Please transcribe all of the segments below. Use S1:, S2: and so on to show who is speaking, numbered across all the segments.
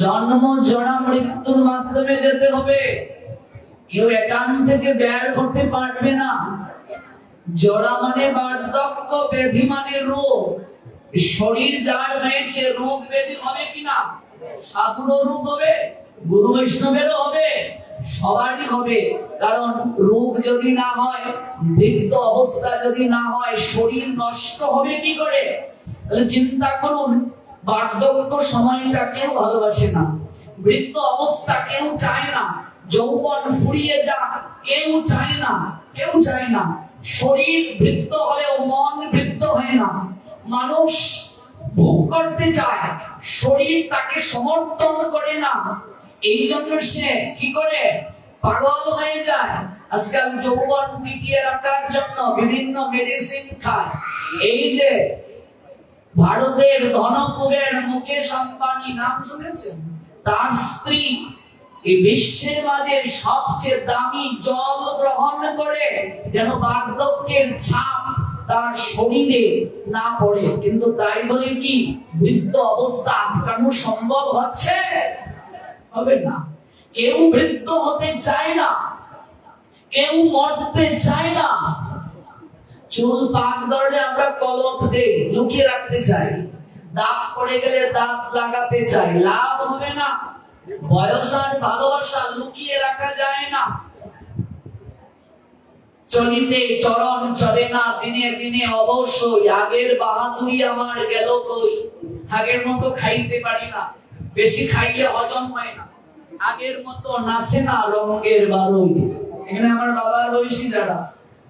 S1: জন্ম জরা মৃত্যুর মাধ্যমে যেতে হবে, কেউ এখান থেকে বের করতে পারবে না। জরা মানে বার্ধক্য, ব্যাধি মানে রোগ। শরীর যার হয়েছে, রোগ ব্যাধি হবে কিনা? সাধুরও রোগ হবে, গুরু বৈষ্ণবেরও হবে, সবারই হবে। কারণ রোগ যদি না হয়, বৃদ্ধ অবস্থা যদি না হয়, শরীর নষ্ট হবে কি করে? তাহলে চিন্তা করুন, বার্ধক্য সময়টা কেউ ভালোবাসে না, বৃদ্ধ অবস্থা কেউ চায় না, যৌবন ফুরিয়ে যাক কেউ চায় না, কেউ চায় না। শরীর বৃদ্ধ হলেও মন বৃদ্ধ হয় না। মানুষ ভোগ করতে চায়, শরীর তাকে সমর্থন করে না। এই জন্য সে কি করে? পাগল হয়ে যায়। আজকাল যৌবন টিকিয়ে রাখার জন্য বিভিন্ন মেডিসিন খায়। এই যে ভারতের ধনকুবের মুকেশ আম্বানি, নাম শুনেছেন? তার স্ত্রী এই বিশ্বের মাঝে সবচেয়ে দামি জল গ্রহণ করে যেন বার্ধক্যের ছাপ তার শরীরে না পড়ে। কিন্তু তাই বলে কি বৃদ্ধ অবস্থা আটকানো সম্ভব হচ্ছে? হবে না। কেউ বৃদ্ধ হতে চায় না, কেউ মরতে চায় না। চুল পাক ধরলে আমরা কলপ দেই, লুকিয়ে রাখতে চাই। দাঁত পড়ে গেলে দাঁত লাগাতে চাই, লাভ হবে না। বয়স আর ভালোবাসা লুকিয়ে রাখা যায় না। চলিতে চরণ চলে না, দিনে দিনে অবশ্যই আগের বাহাদুরি আমার গেল কই। আগের মতো খাইতে পারি না, বেশি খাইলে হজম হয় না। আগের মতো নাচে না রঙের বারুই। এখানে আমার বাবার বয়সী যারা,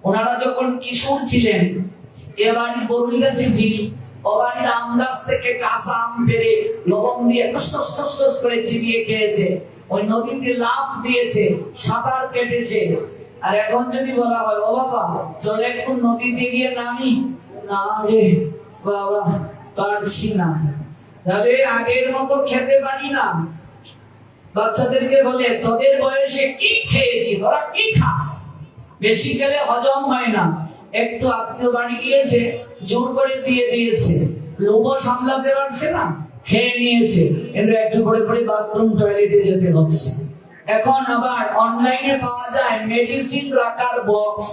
S1: ওনারা যখন কিশোর ছিলেন, এবারে বরুই গাছে ভিড়ি, ওবাড়ির আম গাছ থেকে কাঁচা আম পেড়ে লবণ দিয়ে টস টস টস টস করে চিবিয়ে খেয়েছে, ওই নদীতে লাফ দিয়েছে, সাঁতার কেটেছে। আর এখন যদি বলা হয়, ও বাবা চলে একটু নদীতে গিয়ে নামি, না রে বাবা পারছি না। তাহলে আগের মতো খেতে পারি না। বাচ্চাদেরকে বলে, তোদের বয়সে কি খেয়েছি, তোরা কি খাস? বেশি খেলে হজম হয় না। একটু আত্মীয় বাড়ি গিয়েছে, জোর করে দিয়ে দিয়েছে, লোভ সামলাতে পারছে না, খেয়ে নিয়েছে, কিন্তু একটু পরে পরে বাথরুম টয়লেটে যেতে হচ্ছে। এখন আবার অনলাইনে পাওয়া যায় মেডিসিন রাখার বক্স।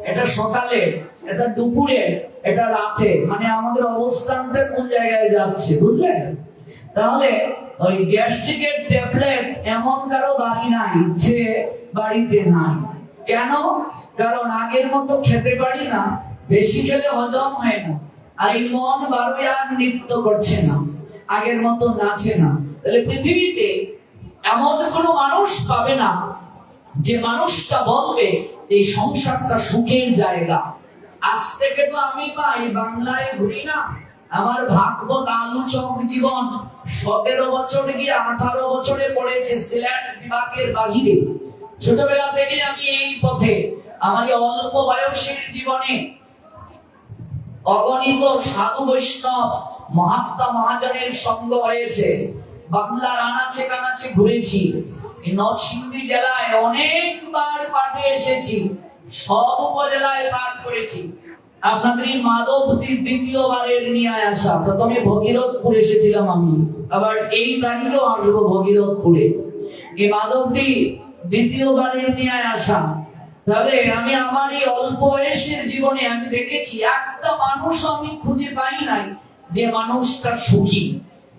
S1: এটা সকালে, এটা দুপুরে, এটা রাতে। মানে আমাদের অবস্থানটা কোন জায়গায় যাচ্ছে, বুঝলেন? তাহলে ওই গ্যাস্ট্রিকের ট্যাবলেট এমন কারো বাড়ি নাই যে বাড়িতে নাই। কেন? কারণ আগের মতো খেতে পারি না, বেশি খেলে হজম হয় না। আর এই মন বারোই আর নৃত্য করছে না, আগের মতো নাচে না। তাহলে পৃথিবীতে এমন কোনো মানুষ পাবে না যে মানুষটা বলবে এই সংসারটা সুখের জায়গা। আজ থেকে তো আমি পাই বাংলায় ঘুরি না, আমার ভাগবত আলোচক জীবন 17 বছর গিয়ে 18 বছরে পড়েছে সিলেট বিভাগের বাহিরে। ছোটবেলা থেকে আমি এই পথে, আমার এই অল্প বয়সের জীবনে অগণিত সাধু বৈষ্ণব মহাত্মা মহাজনের সঙ্গ হয়েছে। বাংলার আনাচে কানাচে ঘুরেছি, এই নরসিংদী জেলায় অনেকবার পাঠে এসেছি, সব উপজেলায় পাঠ করেছি। আপনাদের এই মাধবদী দ্বিতীয়বারের নিয়ে আসা। প্রথমে ভগীরথপুর এসেছিলাম আমি, আবার এই তারিখেও আসবো ভগীরথপুরে। এই মাধবদী দ্বিতীয়বারের নিয়ে আসা। তাহলে আমি আমার এই অল্প বয়সের জীবনে আমি দেখেছি একটা মানুষ আমি খুঁজে পাই নাই যে মানুষটা সুখী।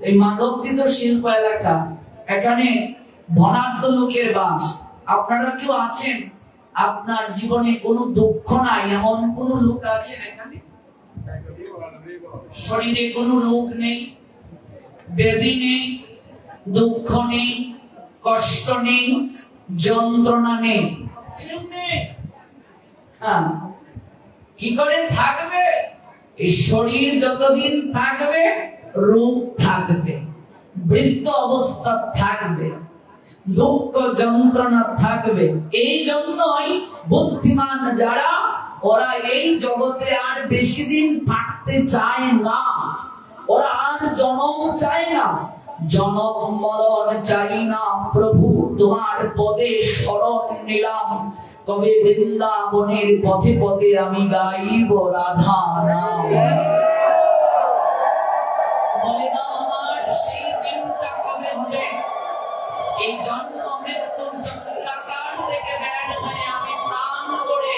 S1: এই মাধবদী তো শিল্প এলাকা, এখানে ধনাঢ্য লোকের বাস। আপনারা কেউ আছেন আপনার জীবনে কোনো দুঃখ নাই এমন কোন লোক আছেন এখানে? শরীরে কোনো রোগ নেই, ব্যাধি নেই, দুঃখ নেই, কষ্ট নেই, যন্ত্রণা নেই। কি করে থাকবে? এই শরীর যতদিন থাকবে রোগ থাকবে, বৃদ্ধ অবস্থা থাকবে, দুঃখ যন্ত্রণা থাকবে। এই জন্যই বুদ্ধিমান যারা, ওরা এই জগতে আর বেশি দিন থাকতে চায় না। ওরা আর জন্ম চায় না, জনম মরণ চাই না প্রভু, তোমার পদে শরণ নিলাম। তবে বৃন্দাবনের পথে পথে আমি গাইব রাধা নাম। বলে দাও আমার সেই দিনটা কবে হবে? এই জন্ম মৃত্যুর চক্রাকার থেকে বের হয়ে আমি প্রাণ করে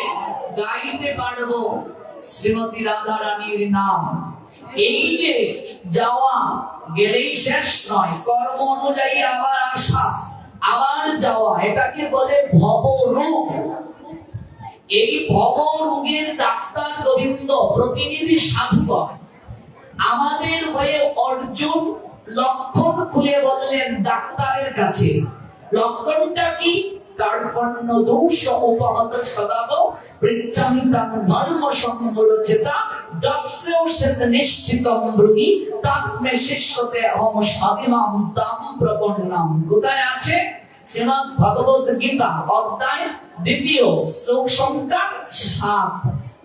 S1: গাইতে পারবো শ্রীমতী রাধা রানীর নাম। এই যে যাওয়া গেলেই শেষ নয়, কর্ম অনুযায়ী আবার আসা আবার যাওয়া, এটাকে বলে ভবরোগ। এই ভবরোগের ডাক্তার গোবিন্দ প্রতিনিধি সাধুগণ আমাদের হয়ে অর্জুন লক্ষণ খুলে বললেন ডাক্তারের কাছে। লক্ষণটা কি? কার্পণ্য দোষ উপহত সদাব পৃচ্ছামি তাম ধর্ম সংবরচেতা যৎস্যৌষেত নিশ্চিতম ব্রুহি তাত্মে শিষ্যতে অহম স্বাদিমাম তাম প্রপন্নাম। কোথায় আছে? শ্রীমদ্ ভগবত গীতা অধ্যায় 2 শ্লোক সংখ্যা 7।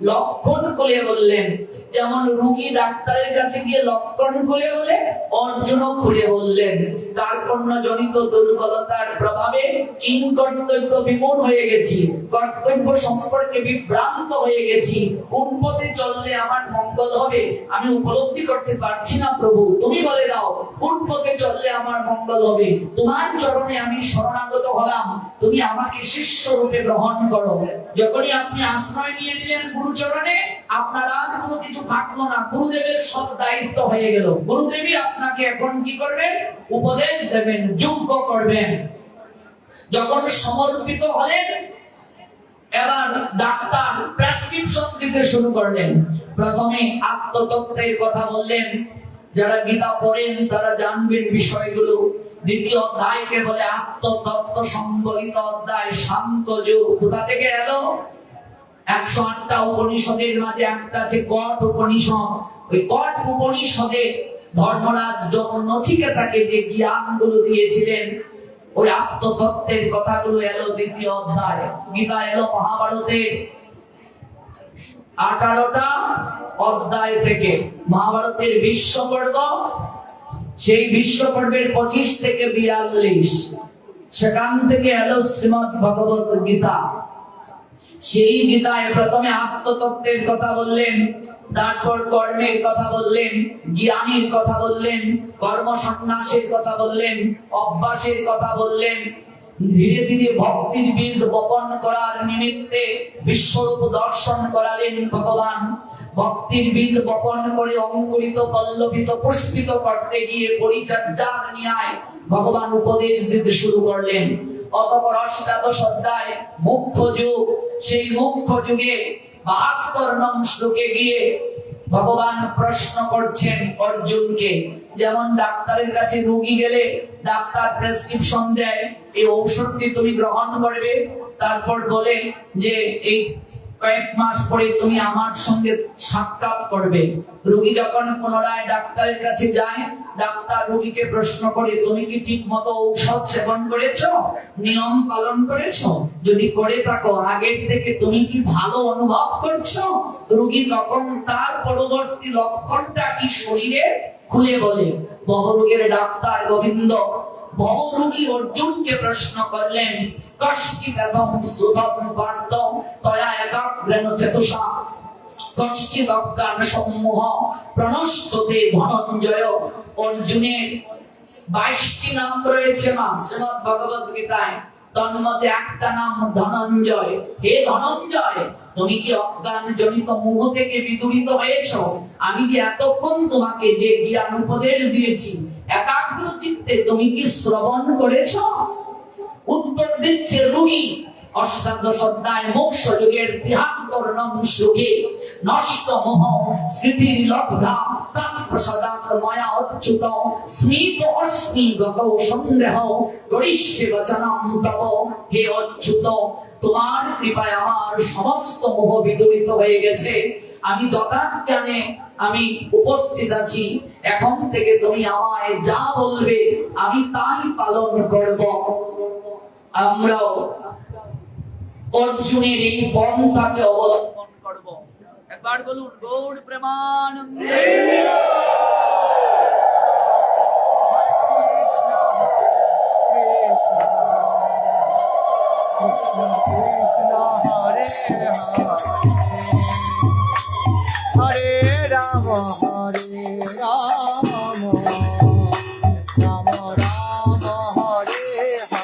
S1: লক্ষণ খুলে বললেন, যেমন রোগী ডাক্তারের কাছে গিয়ে লক্ষণ খুলে বলে, অর্জুনও খুলে বললেন। কার্পণ্য জনিত দুর্বলতার প্রভাবে কিংকর্তব্য বিমূঢ় হয়ে গেছি, কর্তব্য সম্পর্কে বিভ্রান্ত হয়ে গেছি। কোন পথে চললে আমার মঙ্গল হবে আমি উপলব্ধি করতে পারছি না প্রভু, তুমি বলে দাও কোন পথে চললে আমার মঙ্গল হবে। তোমার চরণে আমি শরণাগত হলাম, তুমি আমাকে শিষ্য রূপে গ্রহণ করো। যখনই আপনি আশ্রয় নিয়ে নিলেন গুরুচরণে, আপনার আর কোনো কিছু থাকলো না, গুরুদেবের সব দায়িত্ব হয়ে গেল। গুরুদেবী আপনাকে এখন কি করবেন? উপদেশ দেবেন, যোগ্য করবেন। যখন সমর্পিত হলেন, এবার ডাক্তার প্রেসক্রিপশন দিতে শুরু করলেন। প্রথমে আত্মতত্ত্বের কথা বললেন, যারা গীতা পড়েন তারা জানবেন বিষয়গুলো। দ্বিতীয় অধ্যায়কে বলে আত্মতত্ত্ব সংবলিত অধ্যায়, সাংখ্যযোগ। কোথা থেকে এলো? 108টা উপনিষদের মাঝে একটা আছে কঠ উপনিষদ। ওই কঠ উপনিষদে ধর্মরাজ যখন নচিকেতাকে যে জ্ঞানগুলো দিয়েছিলেন, ওই আত্মতত্ত্বের কথাগুলো এলো দ্বিতীয় অধ্যায়। গীতা এলো মহাভারতের 18টা অধ্যায় থেকে। মহাভারতের বিশ্ব পর্ব, সেই বিশ্ব পর্বের 25 থেকে 42, সেখান থেকে এলো শ্রীমদ্ ভগবত গীতা। সেই গীতায় প্রথমে আত্মতত্ত্বের কথা বললেন, তারপর কর্মের কথা বললেন, জ্ঞানের কথা বললেন, কর্ম সন্ন্যাসের কথা বললেন, অভ্যাসের কথা বললেন। ধীরে ধীরে ভক্তির বীজ বপন করার নিমিত্তে বিশ্বরূপ দর্শন করালেন ভগবান। ভক্তির বীজ বপন করে অঙ্কুরিত পল্লবিত পুষ্পিত করতে গিয়ে পরিচর্যার ন্যায় ভগবান উপদেশ দিতে শুরু করলেন। অতঃপর 18 অধ্যায় মুখ্য যুগ, সেই মুখ্য যুগে 72 নং শ্লোকে গিয়ে ভগবান প্রশ্ন করছেন অর্জুনকে। যেমন ডাক্তারের কাছে রোগী গেলে ডাক্তার প্রেসক্রিপশন দেয়, এই ঔষধটি তুমি গ্রহণ করবে, তারপর বলে যে এই কয়েক মাস পরে তুমি আমার সঙ্গে সাক্ষাৎ করবে। রোগী যখন পুনরায় ডাক্তারের কাছে যায়, ডাক্তার রোগীকে প্রশ্ন করে, তুমি কি ঠিক মতো ঔষধ সেবন করেছো, নিয়ম পালন করেছো? যদি করে থাকো আগের থেকে তুমি কি ভালো অনুভব করছো? রোগী তখন তার পরবর্তী লক্ষণটা কি শরীরে খুলে বলে। বহুরোগের ডাক্তার গোবিন্দ বহুরোগী অর্জুনকে প্রশ্ন করলেন, কশ্চিদম সুতম পার্থম তয়া একাগ্রেণ চেতসা কশ্চিদ অজ্ঞান সম্মোহ প্রণষ্টতে ধনঞ্জয়। অর্জুনের 22টি নাম রয়েছে মা শ্রীমদ্ ভগবত গীতায়, তন্মধ্যে একটা নাম ধনঞ্জয়। হে ধনঞ্জয়, তুমি কি অজ্ঞান জনিত মোহ থেকে বিদূরিত হয়েছো? আমি যে এতক্ষণ তোমাকে যে জ্ঞান উপদেশ দিয়েছি, একাগ্র চিত্তে তুমি কি শ্রবণ করেছো? উত্তর দিচ্ছে রোগী। 18 অধ্যায় মোক্ষ যুগের 73 নং শ্লোকে, নষ্ট মোহ স্মৃতির লব্ধা তাৎ প্রসাদাৎ ময়া অচ্যুত স্মিত অস্মি গত সন্দেহ করিষ্যে বচনম তব। হে অচ্যুত, তোমার কৃপায় আমার সমস্ত মোহ বিদূরিত হয়ে গেছে। আমি যথাজ্ঞানে আমি উপস্থিত আছি। এখন থেকে তুমি আমায় যা বলবে আমি তাই পালন করব। আমরাও অর্জুনের এই পন্থাকে অবলম্বন করব। একবার বলুন, গৌর প্রেমানন্দে।
S2: হরে রাম হরে রাম রাম রাম হরে হরে।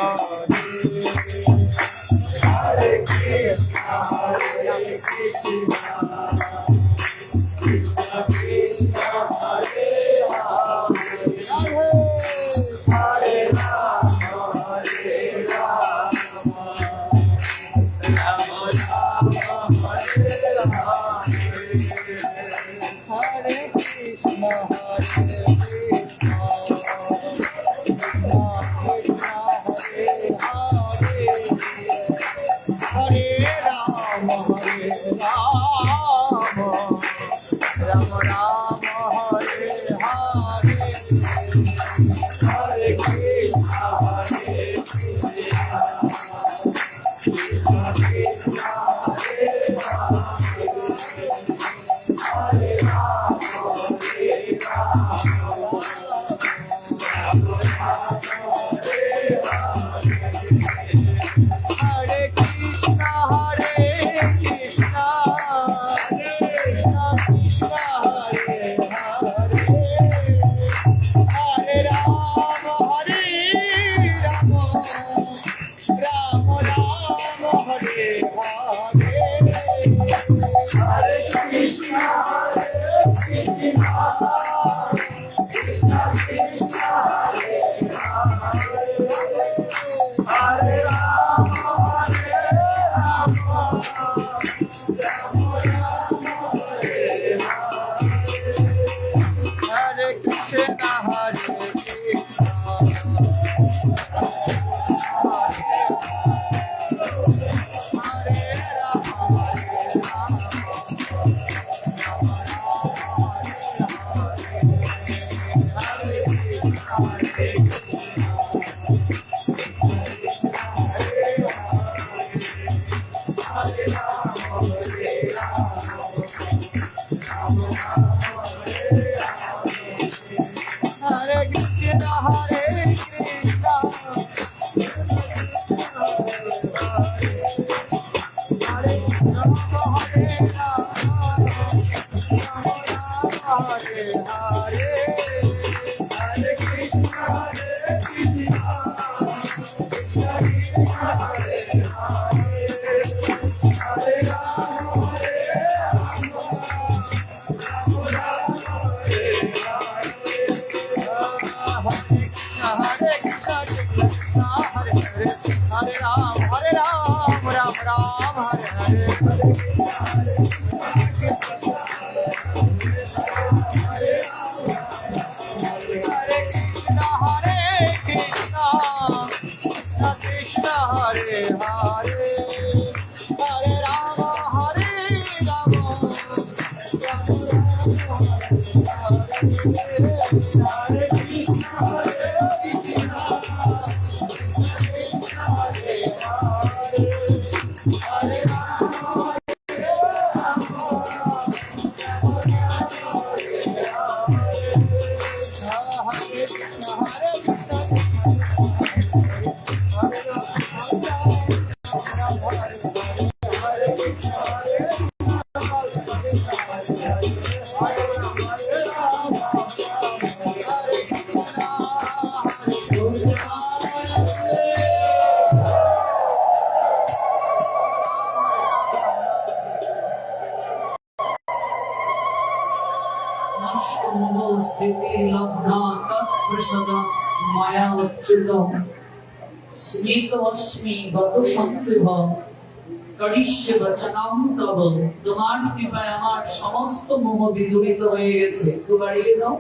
S1: তোমার কৃপায় আমার সমস্ত মোহ বিদূরিত হয়ে গেছে। একটু বাড়িয়ে দাও।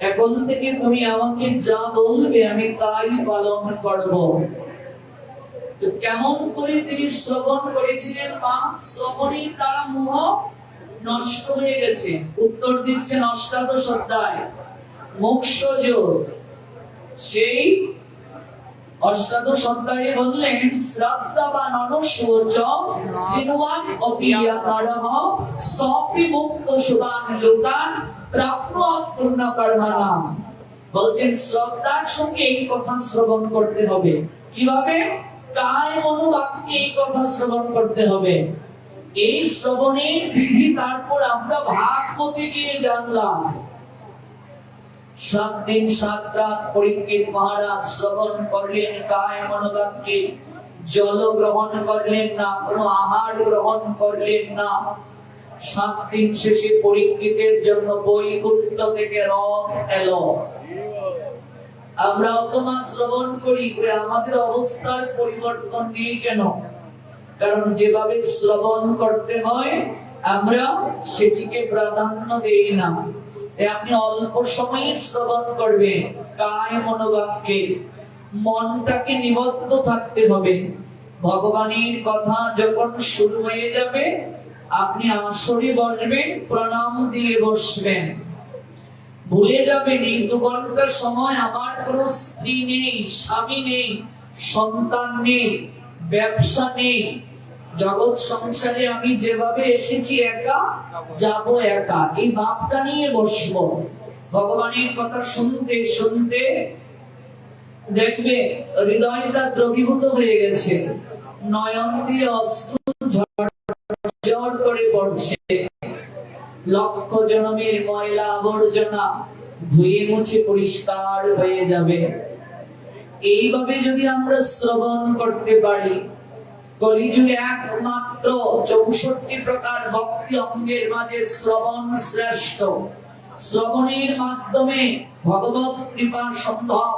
S1: এখন থেকে তুমি আমাকে যা বলবে আমি তাই পালন করব। কেমন করে তিনি শ্রবণ করেছিলেন মা? শ্রবণের দ্বারা মোহ নষ্ট হয়ে গেছে। উত্তর দিচ্ছেন অষ্টাদশ অধ্যায় মোক্ষযোগ। সেই অষ্টাদশ অধ্যায়ে বললেন শ্রদ্ধাবান অনুশোচ সিনুয়ান অপিয়া নরহ সপি মুক্ত সুবান লোকান প্রাপ্নুয়াৎ পুণ্য কর্মণাম। বলছেন শ্রদ্ধার সঙ্গে এই কথা শ্রবণ করতে হবে। কিভাবে? কায় মনোবাক্যে এই কথা শ্রবণ করতে হবে। এই শ্রবণের বিধি তারপর আমরা ভাগবতে গিয়ে জানলাম। 7 দিন 7 রাত পরীক্ষিত মহারাজ শ্রবণ করলেন কায় মনোবাক্যে, জল গ্রহণ করলেন না, কোনো আহার গ্রহণ করলেন না। 7 দিন শেষে পরীক্ষিতের জন্য বৈকুণ্ঠ থেকে রথ এলো। আমরা অত মাস শ্রবণ করি, আমাদের অবস্থার পরিবর্তন নেই কেন? কারণ যেভাবে শ্রবণ করতে হয় আমরা সেটিকে প্রাধান্য দেই না। আপনি অল্প সময় শ্রবণ করবেন, কায় মনোবাক্যে মনটাকে নিবদ্ধ থাকতে হবে। ভগবানের কথা যখন শুরু হয়ে যাবে আপনি আসরে বসবেন, প্রণাম দিয়ে বসবেন, ভুলে যাবেন এই 2 ঘন্টার সময় আমার কোনো স্ত্রী নেই, স্বামী নেই, সন্তান নেই, ব্যবসা নেই। জগৎ সংসারে আমি যেভাবে এসেছি একা যাব একা, এই ভাবটা নিয়ে বসবো। ভগবানের কথা শুনতে শুনতে দেখবে হৃদয়টা দ্রবীভূত হয়ে গেছে, নয়ন দিয়ে অশ্রু ঝরঝর করে পড়ছে। লক্ষ জনমের ময়লা আবর্জনা ধুয়ে মুছে পরিষ্কার হয়ে যাবে। এইভাবে যদি আমরা শ্রবণ করতে পারি, কলিযুগে একমাত্র 64 প্রকার ভক্তি অঙ্গের মাঝে শ্রবণ শ্রেষ্ঠ। শ্রবণের মাধ্যমে ভগবত কৃপা সম্ভব।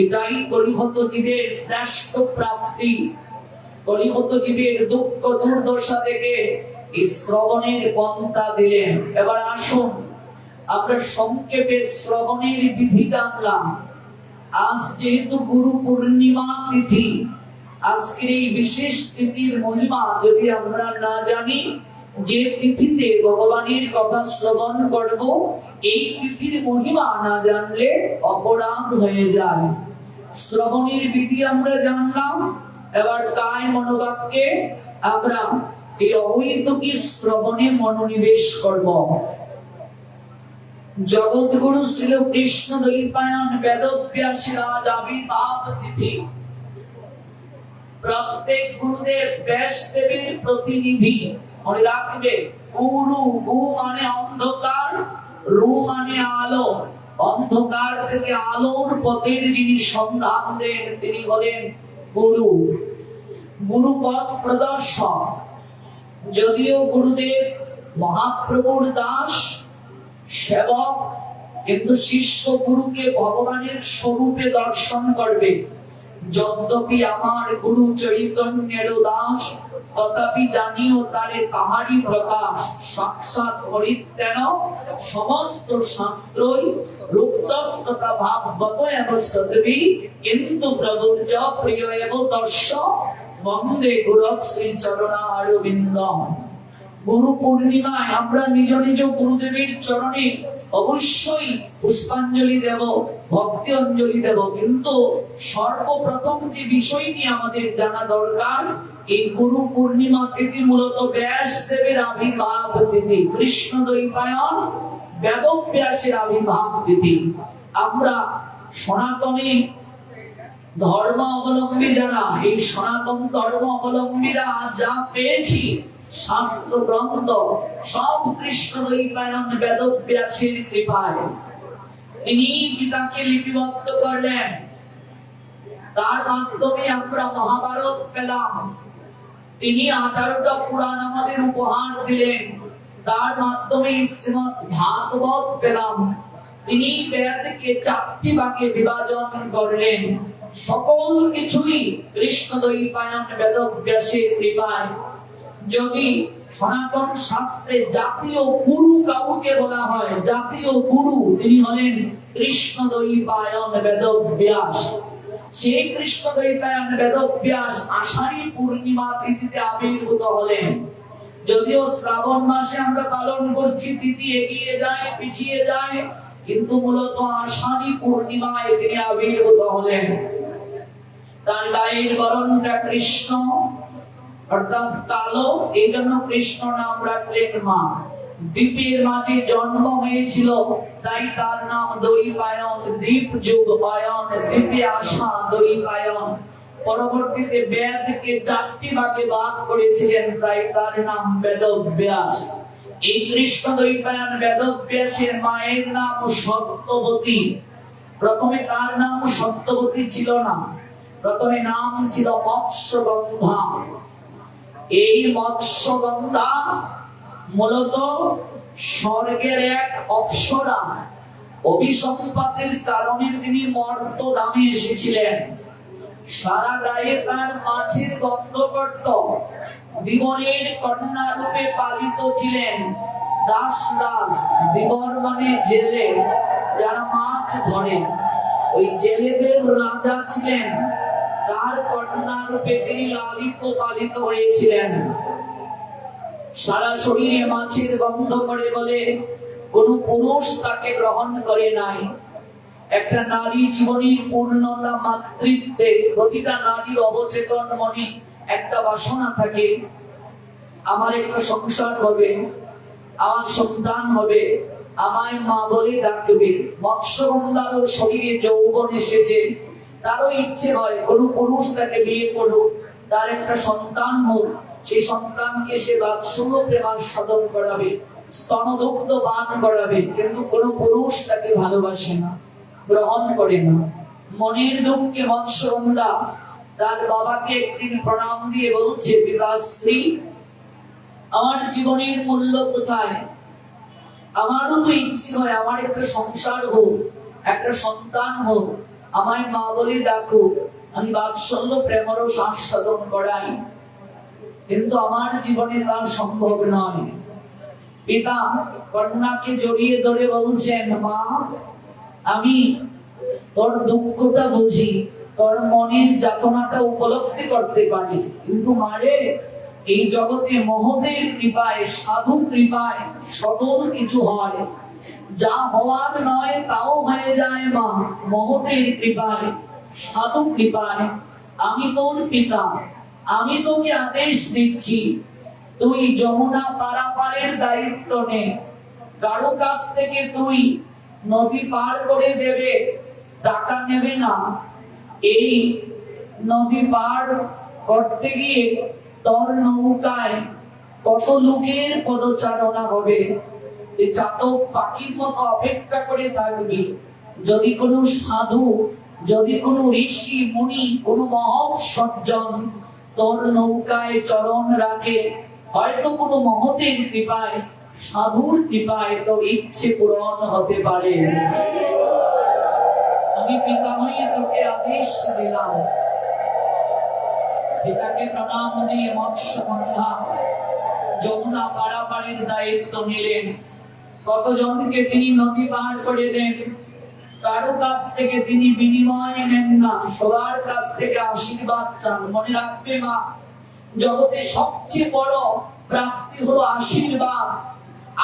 S1: এটাই কলিহত জীবের শ্রেষ্ঠ প্রাপ্তি। কলিহত জীবের দুঃখ দুর্দশা থেকে এই শ্রবণের পন্থা দিলেন। এবার আসুন আমরা সংক্ষেপে শ্রবণের বিধি জানলাম। আজ যেহেতু গুরু পূর্ণিমা তিথি, আজকের এই বিশেষ তিথির মহিমা যদি আমরা না জানি, যে তিথিতে ভগবানের কথা শ্রবণ করব এই তিথির মহিমা না জানলে অপরাধ হয়ে যায়। শ্রবণের বিধি আমরা জানলাম, এবার কায় মনোবাক্যে আমরা এই অহৈতুকী শ্রবণে মনোনিবেশ করব। জগৎগুরু শ্রী কৃষ্ণ দ্বৈপায়ন বেদব্যাসের আজ আবির্ভাব তিথি। প্রত্যেক গুরুদেব ব্যাসদেবের প্রতিনিধি। মনে রাখবে, গুরু গু মানে অন্ধকার, রু মানে আলো। অন্ধকার থেকে আলোর পথের যিনি সন্ধান দেন তিনি হলেন গুরু, গুরু পথ প্রদর্শক। যদিও গুরুদেব মহাপ্রভুর দাস সেবক, কিন্তু শিষ্য গুরুকে ভগবানের স্বরূপে দর্শন করবে। যদ্যপি আমার গুরু চৈতন্যের দাস, তথাপি জানিও তারে কাহারি প্রকাশ। সাক্ষাৎ হরিতেন সমস্ত শাস্ত্রই রূপতস্ততা ভাববত এব সদ্বি, কিন্তু প্রভুর্য প্রিয় এব দর্শ বন্দে গুরু শ্রী চরণারবিন্দম। গুরু পূর্ণিমায় আমরা নিজ নিজ গুরুদেবের চরণে অবশ্যই পুষ্পাঞ্জলি দেব, ভক্তি অঞ্জলি দেব। কিন্তু সর্বপ্রথম যে বিষয়টি আমাদের জানা দরকার, এই গুরু পূর্ণিমা তিথি মূলত ব্যাসদেবের আবির্ভাব তিথি। কৃষ্ণ দ্বৈপায়ন বেদব্যাসের আবির্ভাব তিথি। আমরা সনাতনী ধর্ম অবলম্বী যারা, এই সনাতন ধর্ম অবলম্বীরা যা পেয়েছি শাস্ত্র গ্রন্থ সব কৃষ্ণ দ্বৈপায়ন বেদব্যাসের কৃপায়। তিনি গীতাকে লিপিবদ্ধ করলেন, তার মাধ্যমে আমরা মহাভারত পেলাম। তিনি 18টা পুরাণ আমাদের উপহার দিলেন, তার মাধ্যমে শ্রীমদ ভাগবত পেলাম। তিনি বেদকে 4টি ভাগে বিভাজন করলেন। সকল কিছুই কৃষ্ণ দ্বৈপায়ন বেদব্যাসের কৃপায়। যদি সনাতন শাস্ত্রে জাতীয় গুরু কাউকে বলা হয়, জাতীয় গুরু তিনি হলেন কৃষ্ণ দ্বৈপায়ন বেদব্যাস। সেই কৃষ্ণ দ্বৈপায়ন বেদব্যাস আষাঢ়ী পূর্ণিমা তিথিতে আবির্ভূত হলেন। যদিও শ্রাবণ মাসে আমরা পালন করছি, তিথি এগিয়ে যায় পিছিয়ে যায়, কিন্তু মূলত আষাঢ়ী পূর্ণিমায় তিনি আবির্ভূত হলেন। তার গায়ের বরণটা কৃষ্ণ অর্থাৎ কালো, এই জন্য কৃষ্ণ নাম রাখলেন মা। দ্বীপের মাঝে জন্ম হয়েছিল, তাই তার নাম দ্বৈপায়ন। দ্বীপ যুগ পায়ন, দ্বীপে আসা দ্বৈপায়ন। পরবর্তীতে বেদকে 4টি ভাগে ভাগ করেছিলেন, তাই তার নাম বেদব্যাস। এই কৃষ্ণ দ্বৈপায়ন বেদব্যাসের মায়ের নাম সত্যবতী। প্রথমে তার নাম সত্যবতী ছিল না, প্রথমে নাম ছিল মৎস্যগন্ধা। এই মৎস্যগন্ধা মূলত স্বর্গের এক অপ্সরা। অভিসম্পাতের কারণে তিনি মর্ত ধামে এসেছিলেন। সারা গায়ে তার মাছের গন্ধ করত। দিবরের কন্যা রূপে পালিত ছিলেন। দাস দাস, দিবর মানে জেলে, যারা মাছ ধরেন, ওই জেলেদের রাজা ছিলেন। তার কন্যা রূপে তিনি লালিত পালিত হয়েছিলেন। সারা শরীরে মাছের গন্ধ করে বলে কোন পুরুষ তাকে গ্রহণ করে নাই। একটা নারী জীবনের পূর্ণতা মাতৃত্বে প্রতিটা নারীর অবচেতন মনে একটা বাসনা থাকে, আমার একটা সংসার হবে, আমার সন্তান হবে, আমায় মা বলে ডাকবে। মৎস্যগন্ধারও শরীরে যৌবন এসেছে, তারও ইচ্ছে হয় কোন পুরুষ তাকে বিয়ে করুক, তার একটা সন্তান হোক, সেই সন্তানকে সে বাৎসল্য প্রেমাস্বাদন করাবে, স্তনদুগ্ধ পান করাবে। কিন্তু কোন পুরুষ তাকে ভালোবাসে না, গ্রহণ করে না। মনের দুঃখে মৎস্যগন্ধা তার বাবাকে একদিন প্রণাম দিয়ে বলছে, পিতাশ্রী, আমার জীবনের মূল্য কোথায়? আমারও তো ইচ্ছে হয় আমার একটা সংসার হোক, একটা সন্তান হোক, আমায় মা বলে ডাকুক, আমি বাৎসল্য প্রেমরস আস্বাদন করাই, কিন্তু আমার জীবনে তা সম্ভব নয়। পিতা কন্যাকে জড়িয়ে ধরে বলছেন, মা, আমি তোর দুঃখটা বুঝি, তোর মনের যাতনাটা উপলব্ধি করতে পারি, কিন্তু মারে, এই জগতে মহতের কৃপায়, সাধু কৃপায় সকল কিছু হয়। যা হওয়ার নয় তাও হয়ে যায় মা, মহতের কৃপায়, সাধু কৃপায়। আমি তোর পিতা, আমি তোকে আদেশ দিচ্ছি, তুই যমুনা পারাপারের দায়িত্ব নে। কারো কাছ থেকে তুই নদী পার করে দেবে, টাকা নেবে না। এই নদী পার করতে গিয়ে তোর নৌকায় কত লোকের পদচারণা হবে, যে চাতক পাখির মতো অপেক্ষা করে থাকবি। যদি কোনো সাধু, যদি কোনো ঋষি মুনি, কোনো মহৎ সজ্জন তোর নৌকায় চরণ রাখে, হয়তো কোনো মহতের কৃপায়, সাধুর কৃপায় তোর ইচ্ছে পূরণ হতে পারে। আমি পিতা হয়ে তোকে আদেশ দিলাম। পিতাকে প্রণাম দিয়ে মৎস্যগন্ধা যমুনা পারাপারের দায়িত্ব নিলেন। কতজনকে তিনি নদী পার করে দেন, কারো কাছ থেকে তিনি বিনিময় নেন না, সবার কাছ থেকে আশীর্বাদ চান। মনে রাখবে মা, জগতে সবচেয়ে বড় প্রাপ্তি হলো আশীর্বাদ।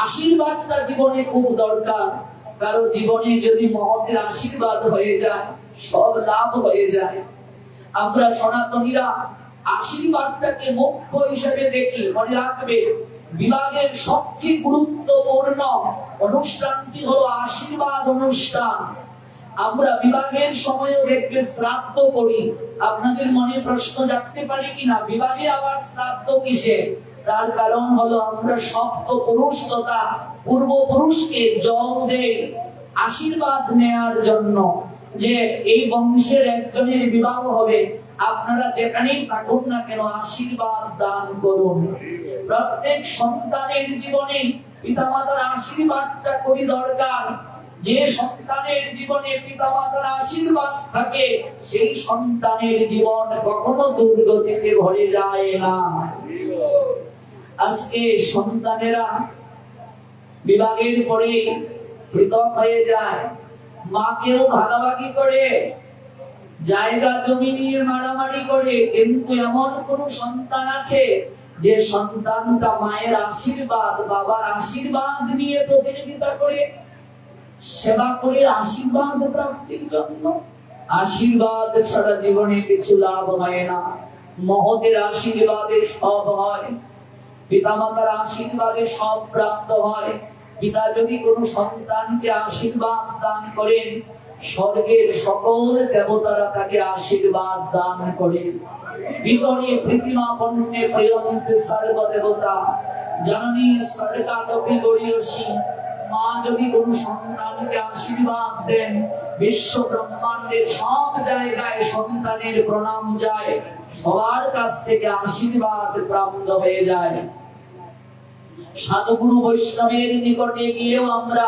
S1: আশীর্বাদটা জীবনে খুব দরকার। কারো জীবনে যদি মহতের আশীর্বাদ হয়ে যায়, সব লাভ হয়ে যায়। আমরা সনাতনীরা আশীর্বাদটাকে মুখ্য হিসেবে দেখি। মনে রাখবে, বিবাহের সবচেয়ে গুরুত্বপূর্ণ অনুষ্ঠানটি হলো আশীর্বাদ অনুষ্ঠান। আমরা বিবাহের সময়ও দেখবে শ্রাদ্ধ করি। আপনাদের মনে প্রশ্ন জাগতে পারে কিনা, বিবাহে আবার শ্রাদ্ধ কিসে? তার কারণ হলো আমরা সপ্ত পুরুষ তথা পূর্বপুরুষকে জল দেই আশীর্বাদ নেয়ার জন্য, যে এই বংশের একজনের বিবাহ হবে, আপনারা যেখানেই থাকুন না কেন আশীর্বাদ দান করুন। প্রত্যেক সন্তানের জীবনে পিতামাতার আশীর্বাদটা খুবই দরকার। যে সন্তানের জীবনে পিতামাতার আশীর্বাদ থাকে, সেই সন্তানের জীবন কখনো দুর্গতিতে ভরে যায় না। আজকে সন্তানেরা বিবাহের পরে পৃথক হয়ে যায়, মাকেও ভাগাভাগি করে, জায়গা জমি নিয়ে মারামারি করে। কিন্তু এমন কোন সন্তান আছে যে সন্তানটা মায়ের আশীর্বাদ, বাবার আশীর্বাদ নিয়ে প্রতিযোগিতা করে, সেবা করে আশীর্বাদ প্রাপ্তির জন্য? আশীর্বাদ ছাড়া জীবনে কিছু লাভ হয় না। মহতের আশীর্বাদে সব হয়, পিতামাতার আশীর্বাদে সব প্রাপ্ত হয়। পিতা যদি কোনো সন্তানকে আশীর্বাদ দান করেন, স্বর্গের সকল দেবতারা তাকে আশীর্বাদ দান করেন। ভিতরে প্রতিমা পণ্যে প্রিয়ন্তে সর্ব দেবতা জননী সর্গাদপি গড়িয়সী। মা যদি কোন সন্তানকে আশীর্বাদ দেন, বিশ্ব ব্রহ্মাণ্ডের সব জায়গায় সন্তানের প্রণাম যায়, সবার কাছ থেকে আশীর্বাদ প্রাপ্ত হয়ে যায়। সাধুগুরু বৈষ্ণবের নিকটে গিয়েও আমরা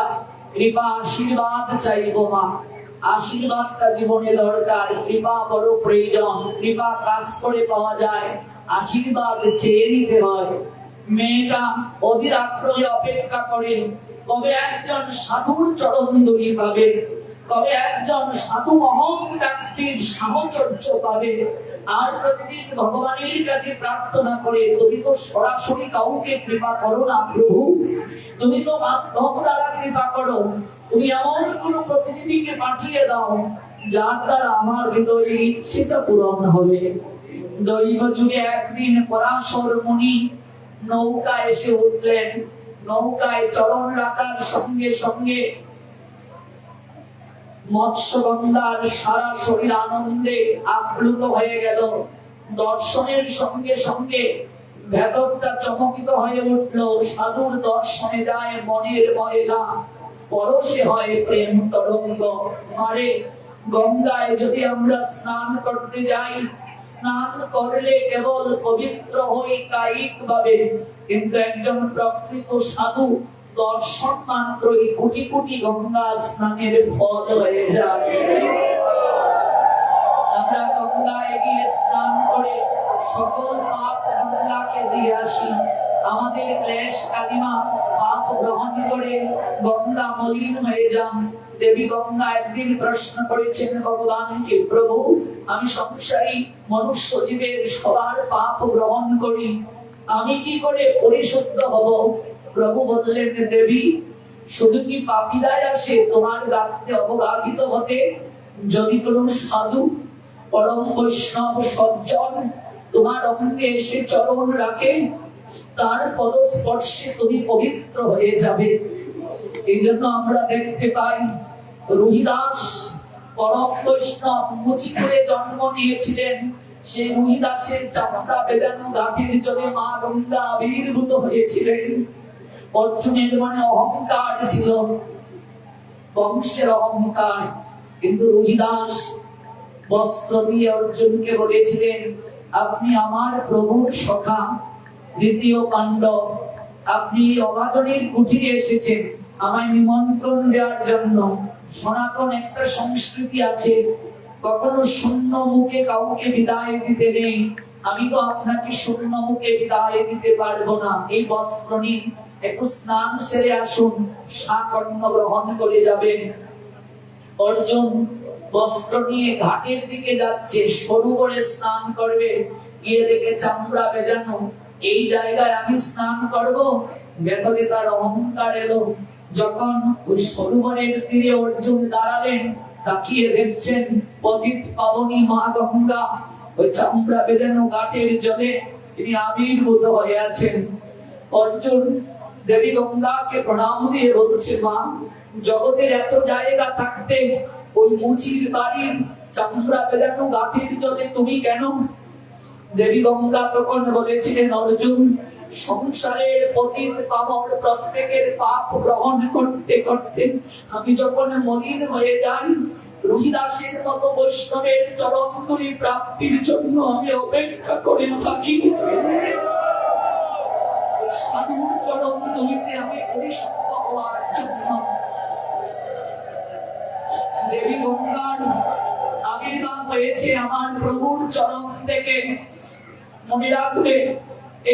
S1: কৃপা আশীর্বাদ চাইবো মা, আশীর্বাদটা জীবনে দরকার, কৃপা বড় প্রয়োজন, কৃপা কাজ করে পাওয়া যায়, আশীর্বাদ চেয়ে নিতে হয়। মেয়েটা অধীর আগ্রহে অপেক্ষা করে কবে একজন সাধুর চরণ ধুলি পাবে, কবে একজন সাধু মহৎ ব্যক্তির সাহচর্য পাবে। আর প্রতিদিন ভগবানের কাছে প্রার্থনা করে, তুমি তো সরাসরি কাউকে কৃপা করো না প্রভু, তুমি তো মাধ্যম দ্বারা কৃপা করো, তুমি এমন কোন প্রতিনিধিকে পাঠিয়ে দাও যার দ্বারা আমার হৃদয়ের ইচ্ছেটা পূরণ হবে। দৈব যুগে একদিন পরাশর মুনি নৌকায় এসে উঠলেন। নৌকায় চরণ রাখার সঙ্গে সঙ্গে মৎস্যগন্ধার সারা শরীর আনন্দে আপ্লুত হয়ে গেল। দর্শনের সঙ্গে সঙ্গে ভেতরটা চমকিত হয়ে উঠল। সাধুর দর্শনে যায় মনের ময়লা, পরশে হয় প্রেম তরঙ্গ। মারে গঙ্গায় যদি আমরা স্নান করতে যাই, স্নান করলে কেবল পবিত্র হই কায়িক ভাবে, কিন্তু একজন প্রকৃত সাধু দর্শন মাত্রই কোটি কোটি গঙ্গা স্নানের ফল হয়ে যায়। আমরা গঙ্গায় গিয়ে স্নান করে সকল পাপ গঙ্গাকে দিয়ে আসি। আমাদের ক্লেশ কালিমা পাপ গ্রহণ করে গঙ্গা মলিন হয়ে যান। দেবী গঙ্গা একদিন প্রশ্ন করেছেন ভগবানকে, প্রভু আমি সংসারী মনুষ্য জীবের সবার পাপ গ্রহণ করি, আমি কি করে পরিশুদ্ধ হব? প্রভু বললেন, দেবী শুধু কি পাপীরাই আসে তোমার গাত্রে অবগাহিত হতে? যদি কোনো সাধু পরম বৈষ্ণব সজ্জন তোমার অঙ্গে এসে চরণ রাখে, তার পদস্পর্শে তুমি পবিত্র হয়ে যাবে। এই জন্য আমরা দেখতে পাই রুহিদাস পরম বৈষ্ণব মুচি করে জন্ম নিয়েছিলেন। সেই রুহিদাসের চামড়া বেজানো গাঁথির জলে মা গঙ্গা আবির্ভূত হয়েছিলেন। অর্জুনের মনে অহংকার ছিল, বংশের অহংকার, কিন্তু রুহিদাস বস্ত্র দিয়ে অর্জুনকে বলেছিলেন, আপনি আমার প্রভুর সখা, দ্বিতীয় পাণ্ডব, আপনি অবাধনের কুঠিরে এসেছেন আমায় নিমন্ত্রণ দেওয়ার জন্য। সনাতন একটা সংস্কৃতি আছে, কখনো শূন্য মুখে কাউকে বিদায় দিতে নেই। আমি তো আপনাকে শূন্য মুখে বিদায় দিতে পারবো না। এই বস্ত্র নিন, একটু স্নান সেরে আসুন, শাকন্য গ্রহণ করে যাবেন। অর্জুন বস্ত্র নিয়ে ঘাটের দিকে যাচ্ছে, সরোবরে স্নান করবে। গিয়ে দেখে চামড়া বেজানো, এই জায়গায় আমি স্নান করব? ভেতরে তার অহংকার এলো। যখন ওই সরোবরের তীরে অর্জুন দাঁড়ালেন, তাকিয়ে দেখছেন পতিত পাবনী মা গঙ্গা ওই চামড়া বেজানো ঘাটের জলে তিনি আবির্ভূত হয়ে আছেন। অর্জুন দেবী গঙ্গাকে প্রণাম দিয়ে বলছে, মা জগতের এত জায়গা থাকতে ওই মুচির বাড়ির চামড়া বেজানো গাথির জলে তুমি কেন? দেবী গঙ্গা তখন বলেছিলেন, অর্জুন সংসারের পতিত পাবন প্রত্যেকের পাপ গ্রহণ করতে করতে আমি যখন মলিন হয়ে যাই, রুহিদাসের মতো বৈষ্ণবের চরণ ধুলি প্রাপ্তির জন্য আমি অপেক্ষা করে থাকি। সাধুর চরণ ধুলিতে আমি পরিশুদ্ধ হওয়ার জন্য। দেবী গঙ্গার আবির্ভাব হয়েছে আমার প্রভুর চরণ থেকে, মনে রাখবে।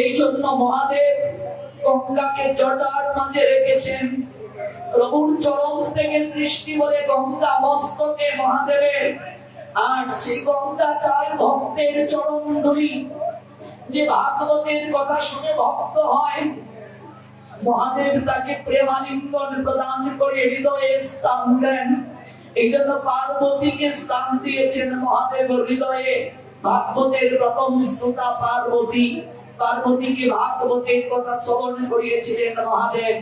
S1: এই জন্য মহাদেব গঙ্গাকে জটার মাঝে রেখেছেন। প্রভুর চরণ থেকে সৃষ্টি বলে গঙ্গা মস্তকে মহাদেবের, আর সেই গঙ্গা চায় ভক্তের চরণ ধুলি। যে ভাগবতের কথা শুনে ভক্ত হয়, মহাদেব তাকে প্রেমালিঙ্গন প্রদান করে হৃদয়ে স্থান দেন। এই জন্য পার্বতীকে স্থান দিয়েছেন মহাদেব হৃদয়ে। ভাগবতের প্রথম শ্রোতা পার্বতী, পার্বতীকে ভাগবতের কথা শ্রবণ করিয়েছিলেন মহাদেব,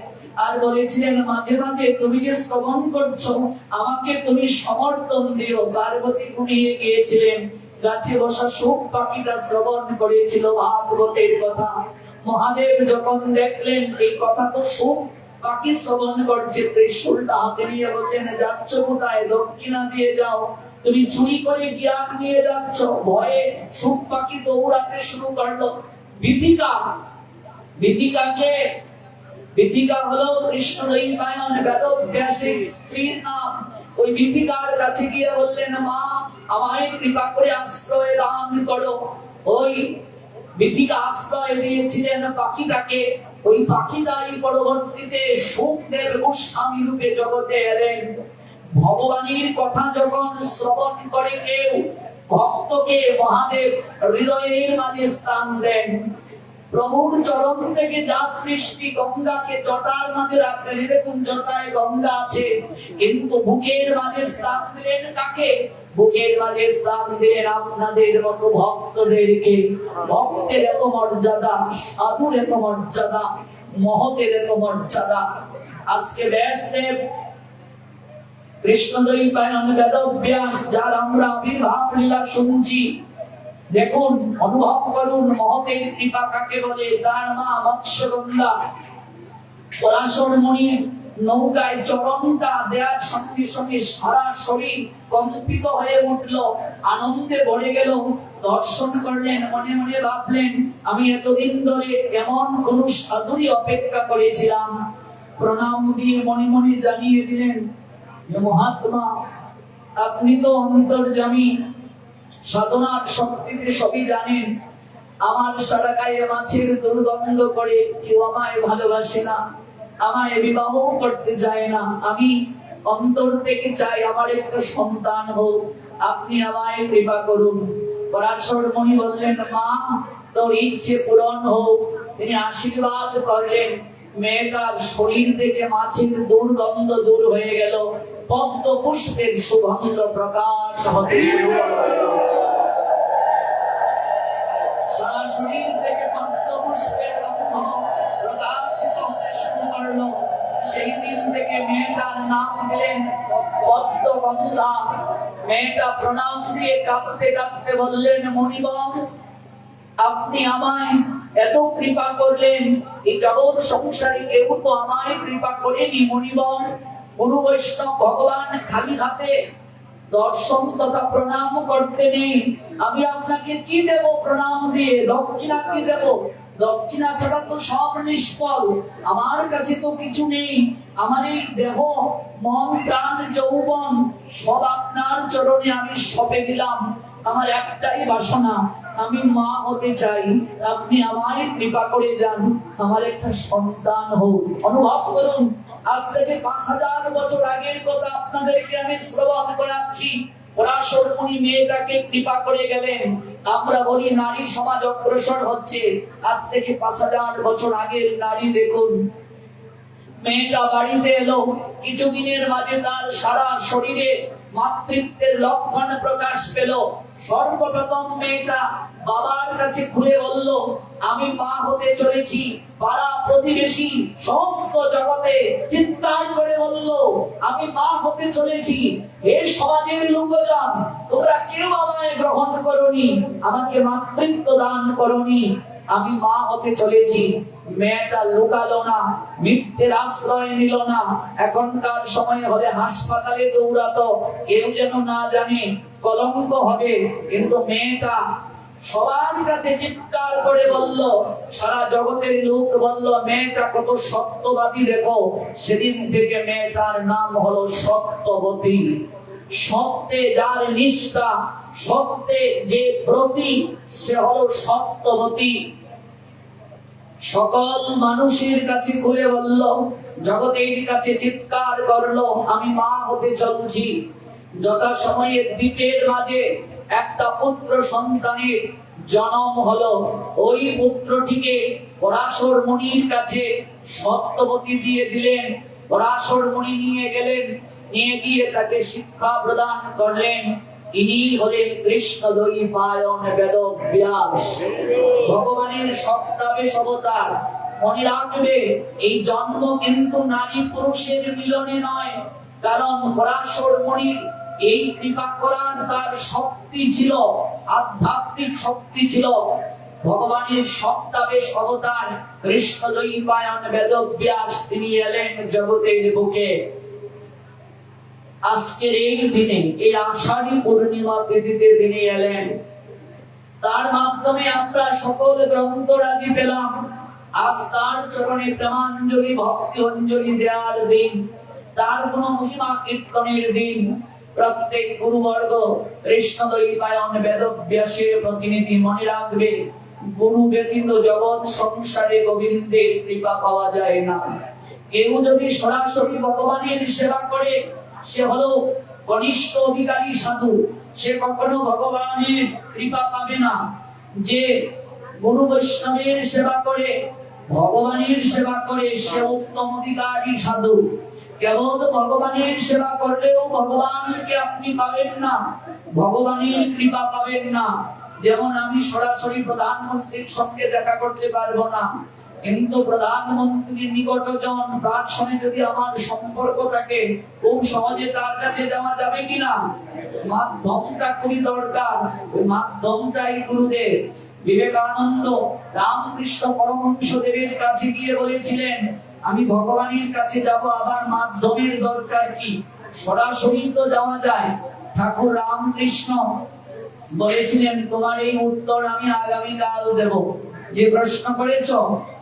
S1: আর বলেছিলেন মাঝে মাঝে তুমি যে শ্রবণ করছো আমাকে তুমি সমর্থন দিও। পার্বতী ঘুমিয়ে গিয়েছিলেন, গাছে বসা সুখ পাখিটা শ্রবণ করেছিল ভাগবতের কথা। মহাদেব যখন দেখলেন এই কথা তো সুখ পাখি শ্রবণ করছে, ত্রিশূলটা হাতে নিয়ে বললেন, যাচ্ছ কোথায়? দক্ষিণা দিয়ে যাও। তুমি চুরি করে জ্ঞান নিয়ে যাচ্ছ। ভয়ে সুখ পাখি দৌড়াতে শুরু করলো। বিথিকা, বিথিকাকে বিথিকা হলো কৃষ্ণদ্বৈপায়ন বেদব্যাসের স্ত্রীর নাম। ওই বিথিকার কাছে গিয়ে বললেন, মা আমায় কৃপা করে আশ্রয় দান করো। ওই বিথিকা আশ্রয় দিয়েছিলেন পাখিটাকে। ওই পাখিটাই পরবর্তীতে সুখদেব গোস্বামী রূপে জগতে এলেন। ভগবানের কথা যখন শ্রবণ করে কেউ, ভক্তকে মহাদেব হৃদয়ের মাঝে স্থান দেন। প্রভুর চরণ থেকে যা সৃষ্টি, গঙ্গাকে জটার মাঝে রাখলেন। দেখুন জটায় গঙ্গা আছে, কিন্তু বুকের মাঝে স্থান দিলেন কাকে? বুকের মাঝে স্থান দিলেন আপনাদের মতো ভক্তদেরকে। ভক্তের এত মর্যাদা, সাধুর এত মর্যাদা, মহতের এত মর্যাদা। আজকে ব্যাসদেব কৃষ্ণদ্বৈপায়ন বেদব্যাস, যার আমরা আবির্ভাব লীলা শুনছি, দেখুন অনুভব করুন মহতের কৃপা কাকে বলে। তার মা মৎস্যগন্ধা পরাশর মুনির নৌকায় চরণটা দেওয়ার সঙ্গে সঙ্গে সারা শরীর কম্পিত হয়ে উঠল, আনন্দে ভরে গেল। দর্শন করলেন, মনে মনে ভাবলেন, আমি এতদিন ধরে এমন কোন সাধুরই অপেক্ষা করেছিলাম। প্রণাম দিয়ে মনে মনে জানিয়ে দিলেন, মহাত্মা আপনি তো অন্তর্যামী, সাধনার শক্তিতে সবই জানেন। আমার সারা গায়ে মাছের দুর্গন্ধ করে, কেউ আমায় ভালোবাসে না, আমায় বিবাহ করতে চায় না। আমি অন্তর থেকে চাই আমার একটা সন্তান হোক, আপনি আমায় কৃপা করুন। পরাশর মুনি বললেন, মা তোর ইচ্ছে পূরণ হোক। তিনি আশীর্বাদ করলেন। মেয়েটার শরীর থেকে মাছের দুর্গন্ধ দূর হয়ে গেল, পদ্ম পুষ্পের সুগন্ধ প্রকাশ হতে শুরু করল। সারা শরীর থেকে পদ্ম পুষ্পের গন্ধ প্রকাশিত হতে শুরু করলো। সেই দিন থেকে মেয়েটার নাম দিলেন পদ্মগন্ধা। মেয়েটা প্রণাম দিয়ে কাঁদতে কাঁদতে বললেন, মণিবর আপনি আমায় এত কৃপা করলেন, এই জগৎ সংসারে কেউ তো আমায় কৃপা করেনি। মণিবর গুরু বৈষ্ণব ভগবান খালি হাতে দর্শন তথা প্রণাম করতে নেই। আমি আপনাকে কি দেব প্রণাম দিয়ে? দক্ষিণা কি দেব? দক্ষিণা ছাড়া তো সব নিষ্ফল। আমার কাছে তো কিছু নেই। আমার এই দেহ, মন, প্রাণ, যৌবন সব আপনার চরণে আমি সঁপে দিলাম। আমার একটাই বাসনা, আমি মা হতে চাই। আপনি আমায় কৃপা করে যান, আমার একটা সন্তান হোক। অনুভব করুন, আজ থেকে 5000 বছর আগের কথা আপনাদেরকে আমি শ্রবণ করাচ্ছি। পরাশর মুনি মেয়েটাকে কৃপা করে গেলেন। আমরা বলি নারী সমাজ অগ্রসর হচ্ছে, আজ থেকে 5000 বছর আগের নারী দেখুন। মেয়েটা বাড়িতে এলো, কিছুদিনের মাঝে তার সারা শরীরে মাতৃত্বের লক্ষণ প্রকাশ পেল। সর্বপ্রথম মেয়েটা বাবার কাছে খুলে বলল, আমি মা হতে চলেছি। পাড়া প্রতিবেশী সমস্ত জগতে চিৎকার করে বলল, আমি মা হতে চলেছি। হে সমাজের লোকজন, তোমরা কেউ আমায় গ্রহণ করোনি, আমাকে মাতৃত্ব দান করোনি। আমি মা হতে চলেছি। মেয়েটা লুকালো না, মিথ্যের আশ্রয় নিল না। এখনকার সময় হলে হাসপাতালে দৌড়াতো, কেউ যেন না জানে, কলঙ্ক হবে। কিন্তু মেয়েটা সবার কাছে চিৎকার করে বলল, সারা জগতের লোক বলল, মেয়েটা কত সত্যবাদী দেখো। সেদিন থেকে মেয়েটার নাম হলো সত্যবতী। সত্যে যার নিষ্ঠা, সত্যে যে প্রতি, সে হলো সত্যবতী। সকল মানুষের কাছে খুলে বলল, জগতের কাছে চিৎকার করলো, আমি মা হতে চলছি। যথা সময়ে দ্বীপের মাঝে একটা পুত্র সন্তানের জন্ম হলো। ওই পুত্রটিকে পরাশর মুনির কাছে সত্যবতী দিয়ে দিলেন। পরাশর মুনি নিয়ে গেলেন, নিয়ে গিয়ে তাকে শিক্ষা প্রদান করলেন। ইনি হলেন কৃষ্ণদ্বৈপায়ন বেদব্যাস, ভগবানের সপ্তাবেশ অবতার। মনে রাখবে, এই জন্ম কিন্তু নারী পুরুষের মিলনে নয়। কারণ পরাশর মুনির এই কৃপা করার তার শক্তি ছিল, আধ্যাত্মিক শক্তি ছিল। ভগবানের সপ্তাবেশ অবতার কৃষ্ণদ্বৈপায়ন বেদব্যাস, তিনি এলেন জগতের বুকে। আজকের এই দিনে, এই আষাঢ়ী পূর্ণিমা তিথিতে তিনি এলেন। তার মাধ্যমে আমরা সকল গ্রন্থরাজি পেলাম। আজ তার চরণে প্রেমাঞ্জলি ভক্তি অঞ্জলি দেওয়ার দিন, তার গুণ মহিমা কীর্তনের দিন। প্রত্যেক গুরুবর্গ কৃষ্ণদ্বৈপায়ন বেদব্যাসের প্রতিনিধি মনে রাখবে, গুরু ব্যতীত জগৎ সংসারে গোবিন্দের কৃপা পাওয়া যায় না। কেউ যদি সরাসরি ভগবানের সেবা করে সে হলো কনিষ্ঠ অধিকারী সাধু, সে কখনো ভগবানের কৃপা পাবে না। যে গুরু বৈষ্ণবের সেবা করে ভগবানের সেবা করে সে উত্তম অধিকারী সাধু। কেবল ভগবানের সেবা করলেও ভগবানকে আপনি পাবেন না, ভগবানের কৃপা পাবেন না। যেমন আমি সরাসরি প্রধানমন্ত্রীর সঙ্গে দেখা করতে পারবো না, কিন্তু প্রধানমন্ত্রীর নিকটজন তার সঙ্গে যদি আমার সম্পর্ক থাকে খুব সহজে তার কাছে যাওয়া যাবে কিনা? মাধ্যমটা খুবই দরকার, ওই মাধ্যমটাই গুরুদেব। বিবেকানন্দ রামকৃষ্ণ পরমহংসদেবের কাছে গিয়ে বলেছিলেন, আমি ভগবানের কাছে যাব, আবার মাধ্যমের দরকার কি? সরাসরি তো যাওয়া যায়। ঠাকুর রামকৃষ্ণ বলেছিলেন, তোমার এই উত্তর আমি আগামীকাল দেব। যে প্রশ্ন করেছ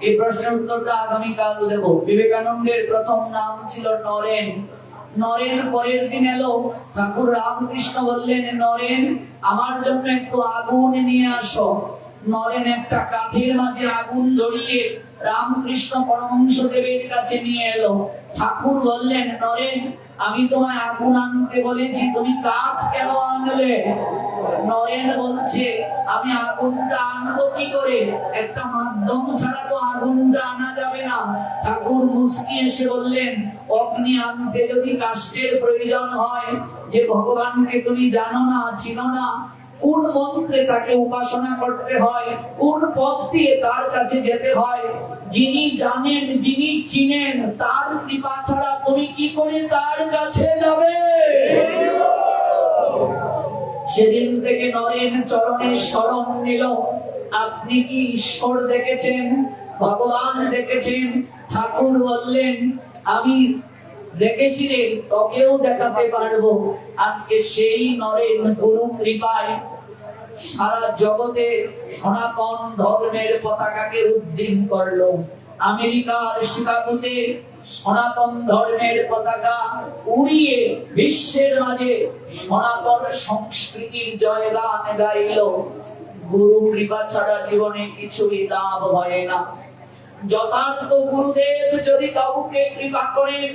S1: এই প্রশ্নের উত্তরটা আগামীকাল দেব। বিবেকানন্দের প্রথম নাম ছিল নরেন। নরেন পরের দিন এলো, ঠাকুর রামকৃষ্ণ বললেন, নরেন আমার জন্য একটু আগুন নিয়ে আসো। নরেন একটা কাঠের মাঝে আগুন ধরিয়ে রামকৃষ্ণ পরমহংসদেবের কাছে নিয়ে এলো। ঠাকুর বললেন, নরেন আমি তোমায় আগুন আনতে বলেছি, তুমি কাঠ কেন আনলে? নরেন বলছে, আমি আগুনটা আনবো কি করে? একটা মাধ্যম ছাড়া তো আগুনটা আনা যাবে না। ঠাকুর মুস্কি এসে বললেন, অগ্নি আনতে যদি কাষ্ঠের প্রয়োজন হয়, যে ভগবানকে তুমি জানো না, চিনো না, কোন মন্ত্রে তাকে উপাসনা করতে হয়, কোন পথ দিয়ে তার কাছে যেতে হয়, যিনি জানেন যিনি চিনেন তার কৃপা ছাড়া তুমি কি করে তার কাছে যাবে? সেদিন থেকে নরেন চরণের শরণ নিল। আপনি কি ঈশ্বর দেখেছেন, ভগবান দেখেছেন? ঠাকুর বললেন, আমি দেখেছি রে, তোকেও দেখাতে পারবো। আজকে সেই নরেন গুরু কৃপায় সারা জগতে সনাতন ধর্মের পতাকাকে উড্ডীন করলো। আমেরিকার শিকাগোতে সনাতন ধর্মের পতাকা উড়িয়ে বিশ্বের মাঝে সনাতন সংস্কৃতির জয়গান গাইল। গুরু কৃপা ছাড়া জীবনে কিছুই লাভ হয় না। যথার্থ গুরুদেব যদি কাউকে কৃপা করেন,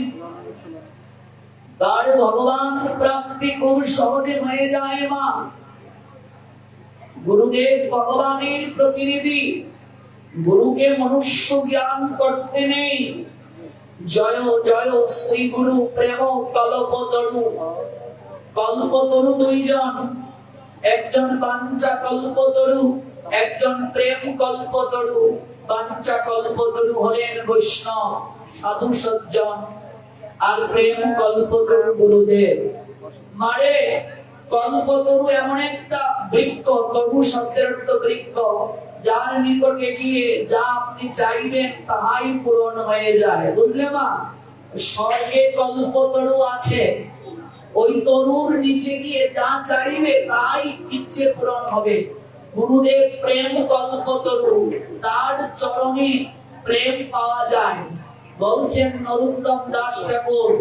S1: তার ভগবান প্রাপ্তি খুব সহজে হয়ে যায়। মা গুরুদেব ভগবানের প্রতিনিধি, গুরুকে মনুষ্য জ্ঞান করতে নেই। জয় জয় শ্রী গুরু প্রেম কল্পতরু। কল্পতরু দুইজন, একজন বাঞ্ছা কল্পতরু, একজন প্রেম কল্পতরু। বাঞ্ছা কল্পতরু হলেন বৈষ্ণব সাধু সজ্জন, আর প্রেম কল্পতরু গুরুদেব। মারে কল্পতরু এমন একটা বৃক্ষ, তরু শব্দের অর্থ বৃক্ষ, যার নিকটে গিয়ে যা আপনি চাইবেন তাহাই পূরণ হয়ে যায়। বুঝলে মা? স্বর্গে কল্পতরু আছে, ওই তরুর নিচে গিয়ে যা চাইবে তাই ইচ্ছে পূরণ হবে। গুরুদেব প্রেম কল্পতরু, তার চরণে প্রেম পাওয়া যায়। বলছেন নরোত্তম দাস ঠাকুর,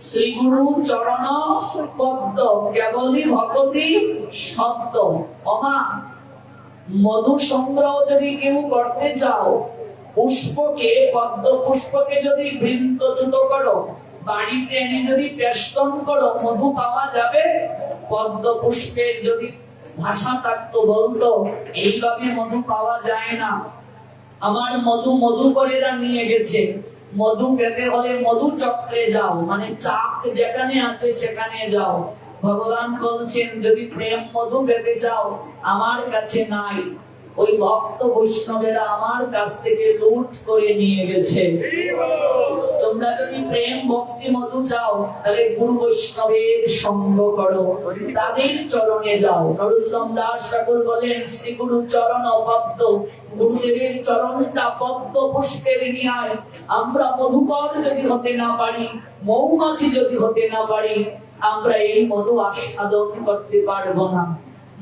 S1: শ্রী গুরু চরণ পদ্ম কেবলই ভগতি শব্দ। অমা মধু সংগ্রহ যদি কেউ করতে চাও, পুষ্পকে, পদ্ম পুষ্পকে যদি বৃন্তচ্যুত করো, বাড়িতে এনে যদি পেষ্টন করো, মধু পাওয়া যাবে? পদ্ম পুষ্পের যদি ভাষা থাকতো বলতো, এইভাবে মধু পাওয়া যায় না। আমার মধু মধুকরেরা নিয়ে গেছে। মধু পেতে হলে মধু চক্রে যাও, মানে চাক যেখানে আছে সেখানে যাও। ভগবান বলছেন, যদি প্রেম মধু পেতে চাও আমার কাছে নাই। ওই ভক্ত বৈষ্ণবেরা আমার কাছ থেকে লুট করে নিয়ে গেছে। তোমরা যদি প্রেম ভক্তি মধু চাও, তাহলে গুরু বৈষ্ণবের সঙ্গ করো, তাদের চরণে যাও। নরোত্তম দাস ঠাকুর বলেন, শ্রী গুরু চরণ পদ্ম, গুরুদেবের চরণটা পদ্ম পুষ্পের ন্যায়। আমরা মধুকর যদি হতে না পারি, মৌমাছি যদি হতে না পারি, আমরা এই মধু আস্বাদন করতে পারবো না।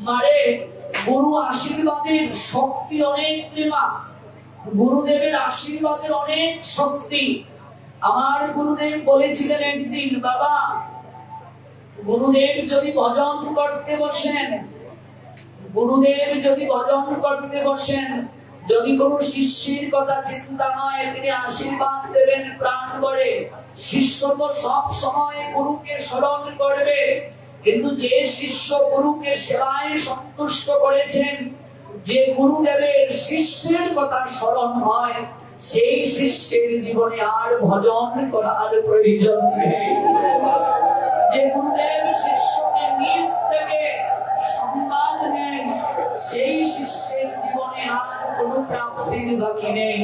S1: মারে গুরু আশীর্বাদের শক্তি অনেক প্রেমা। গুরুদেবের আশীর্বাদের অনেক শক্তি। আমার গুরুদেব বলেছিলেন একদিন, বাবা, গুরুদেব যদি ভজন করতে বসেন, গুরুদেব যদি ভজন করতে বসেন, যদি কোনো শিষ্যের কথা চিন্তা হয়, তিনি আশীর্বাদ দেবেন প্রাণ ভরে। শিষ্য তো সব সময় গুরুকে স্মরণ করবে, কিন্তু যে শিষ্য গুরুকে সেবায় সন্তুষ্ট করেছেন, যে গুরুদেবের শিষ্যের কথা স্মরণ হয়, সেই শিষ্যের জীবনে আর ভজন করার প্রয়োজন নেই। যে গুরুদেব শিষ্যকে নিজ থেকে সম্মান নেন, সেই শিষ্যের জীবনে আর কোনো প্রাপ্তির বাকি নেই,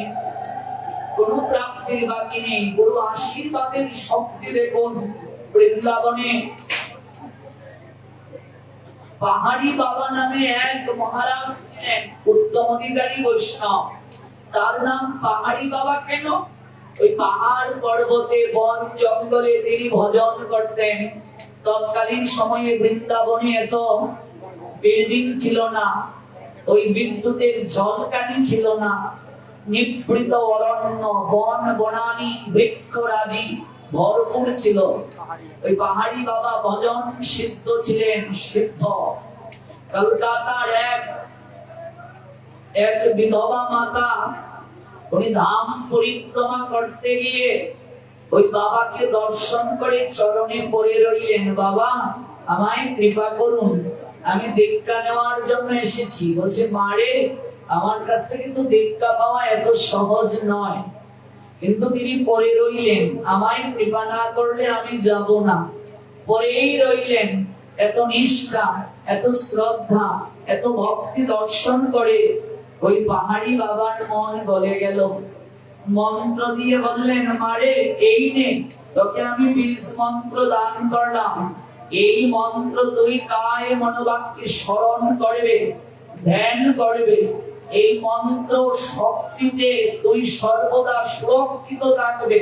S1: কোনো প্রাপ্তির বাকি নেই। গুরু আশীর্বাদের শক্তি দেখুন। বৃন্দাবনে পাহাড়ি বাবা নামে এক মহারাজ ছিলেন, উত্তম অধিকারী বৈষ্ণব। তার নাম পাহাড়ি বাবা কেন? ওই পাহাড় পর্বতে বন জঙ্গলে তিনি ভজন করতেন। তৎকালীন সময়ে বৃন্দাবনে এত বিল্ডিং ছিল না, ওই বিদ্যুতের ঝলকানি ছিল না, নিভৃত অরণ্য, বন বনানি, বৃক্ষরাজি ভরপুর ছিল। ওই পাহাড়ি বাবা ভজন সিদ্ধ ছিলেন, সিদ্ধ। কলকাতার এক বিধবা মাতা, উনি ধাম পরিক্রমা করতে গিয়ে ওই বাবাকে দর্শন করে চরণে পড়ে রইলেন, বাবা আমায় কৃপা করুন, আমি দীক্ষা নেওয়ার জন্য এসেছি। বলছে, মারে, আমার কাছ থেকে তো দীক্ষা পাওয়া এত সহজ নয়। কিন্তু তিনি পড়ে রইলেন, আমায় কৃপা না করলে আমি যাব না। পরেই রইলেন। এত নিষ্ঠা, এত শ্রদ্ধা, এত ভক্তি দর্শন করে ওই পাহাড়ি বাবার মন গলে গেল। মন্ত্র দিয়ে বললেন, মারে, এই নে, তোকে আমি 20 মন্ত্র দান করলাম। এই মন্ত্র তুই কায় মনোবাক্যে স্মরণ করবে, ধ্যান করবে। এই মন্ত্র শক্তিতে তুই সর্বদা সুরক্ষিত থাকবে।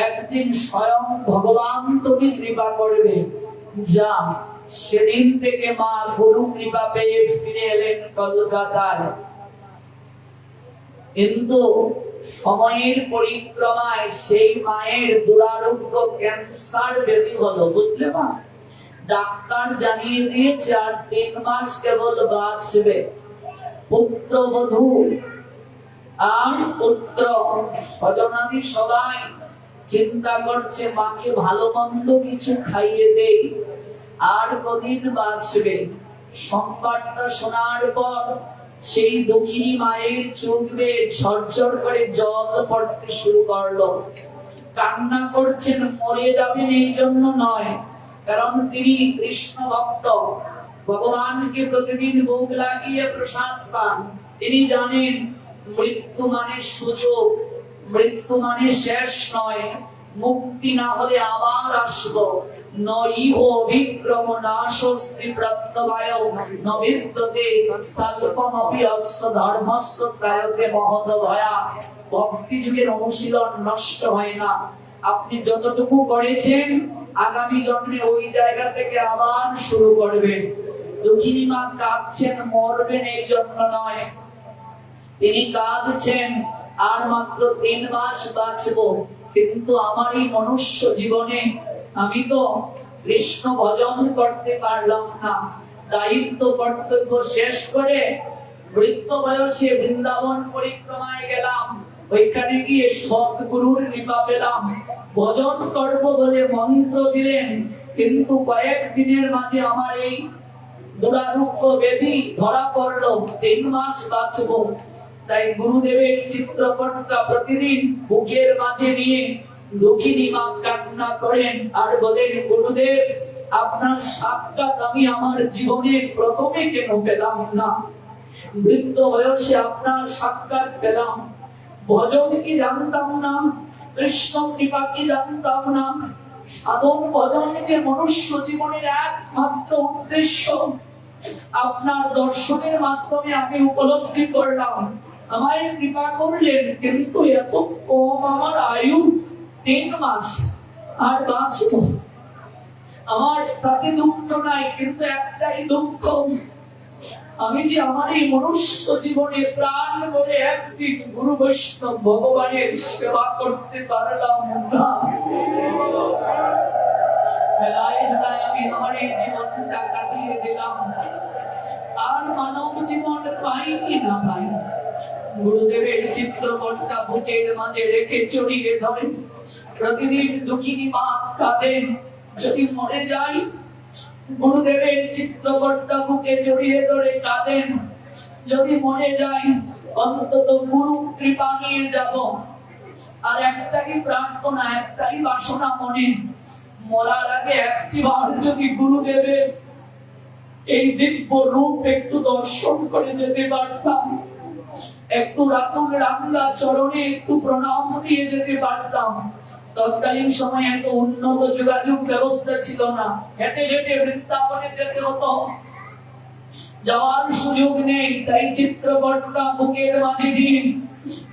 S1: একদিন স্বয়ং ভগবান তোকে কৃপা করবে। যা। সেদিন থেকে মা গুরু কৃপা পেয়ে ফিরে এলেন কলকাতায়। কিন্তু সময়ের পরিক্রমায় সেই মায়ের দুরারোগ্য ক্যান্সার ব্যাধি হলো, বুঝলে মা? ডাক্তার জানিয়ে দিয়েছে আর 3 মাস কেবল বাঁচবে। পুত্রবধূ আর পুত্র স্বজনাদি সবাই চিন্তা করছে, মাকে ভালো মন্দ কিছু খাইয়ে দেই, আর কদিন বাঁচবে। সংবাদটা শোনার পর সেই দুঃখিনী মায়ের চোখ বেয়ে ঝরঝর করে জল পড়তে শুরু করলো। কান্না করছেন, মরে যাবেন এই জন্য নয়, কারণ তিনি কৃষ্ণ ভক্ত, ভগবানকে প্রতিদিন ভোগ লাগিয়ে প্রসাদ পান। তিনি জানেন মৃত্যু মানে সুযোগ, মৃত্যু মানে শেষ নয়, মুক্তি না হলে আবার আসবো। নইহ বিক্রম নাশস্তি প্রত্যবায় নবিদ্যতে স্বল্পমপি অস্য ধর্মস্য ত্রায়তে মহৎ ভয়া। ভক্তি যুগের অনুশীলন নষ্ট হয় না। আপনি যতটুকু করেছেন, আগামী জন্মে ওই জায়গা থেকে আবার শুরু করবেন। দুঃখিনী মা কাঁদছেন, মরবেন এই জন্য নয়, তিনি কাঁদছেন আর মাত্র 3 মাস বাঁচবো, কিন্তু আমার এই মনুষ্য জীবনে আমি তো কৃষ্ণ ভজন করতে পারলাম না। দায়িত্ব কর্তব্য শেষ করে বৃদ্ধ বয়সে বৃন্দাবন পরিক্রমায় গেলাম। ওইখানে গিয়ে সৎগুরুর কৃপা পেলাম। ভজন করব বলে মন্ত্র দিলেন, কিন্তু কয়েকদিনের মাঝে আমার এই দুরারোগ্য ব্যাধি ধরা পড়লো। 3 মাস বাঁচবো। তাই গুরুদেবের চিত্রপটটা প্রতিদিন বুকের মাঝে নিয়ে দুঃখিনী মা কান্না করেন আর বলেন, গুরুদেব, আপনার সাক্ষাৎ আমি আমার জীবনে প্রথমে কেন পেলাম না? বৃদ্ধ বয়সে আপনার সাক্ষাৎ পেলাম, ভজন কি জানতাম না, কৃষ্ণ কৃপা কি জানতাম না। সাধন ভজন যে মনুষ্য জীবনের একমাত্র উদ্দেশ্য, আপনার দর্শনের মাধ্যমে আমি উপলব্ধি করলাম। আমায় কৃপা করলেন, কিন্তু এত কম আমার আয়ু, 3 মাস আর বাঁচব। আমার তাতে দুঃখ নাই, কিন্তু একটাই দুঃখ, আমি যে আমার এই মনুষ্য জীবনে প্রাণ ভরে একদিন গুরু বৈষ্ণব ভগবানের সেবা করতে পারলাম না। বেলায় বেলায় আমি আমার এই জীবনটা কাটিয়ে দিলাম, আর মানব জীবন পাই কি না পাই। গুরুদেবের চিত্রপটটা বুকের মাঝে রেখে চড়িয়ে ধরেন, প্রতিদিন দুঃখিনী মা কাঁদেন, যদি মরে যাই। গুরুদেবের চিত্রপটটা বুকে জড়িয়ে ধরে কাঁদেন, যদি মরে যাই অন্তত গুরু কৃপা নিয়ে যাব। আর একটাই প্রার্থনা, একটাই বাসনা মনে, মরার আগে একটিবার যদি গুরুদেবের এই দিব্য রূপ একটু দর্শন করে যেতে পারতাম, একটু রাতুল রাঙ্গা চরণে একটু প্রণাম দিয়ে যেতে পারতাম। তৎকালীন সময়ে এত উন্নত যোগাযোগ ব্যবস্থা ছিল না, হেঁটে হেঁটে বৃন্দাবনে যেতে হতো, যাওয়ার সুযোগ নেই। তাই চিত্রপটটা বুকের মাঝে নিয়ে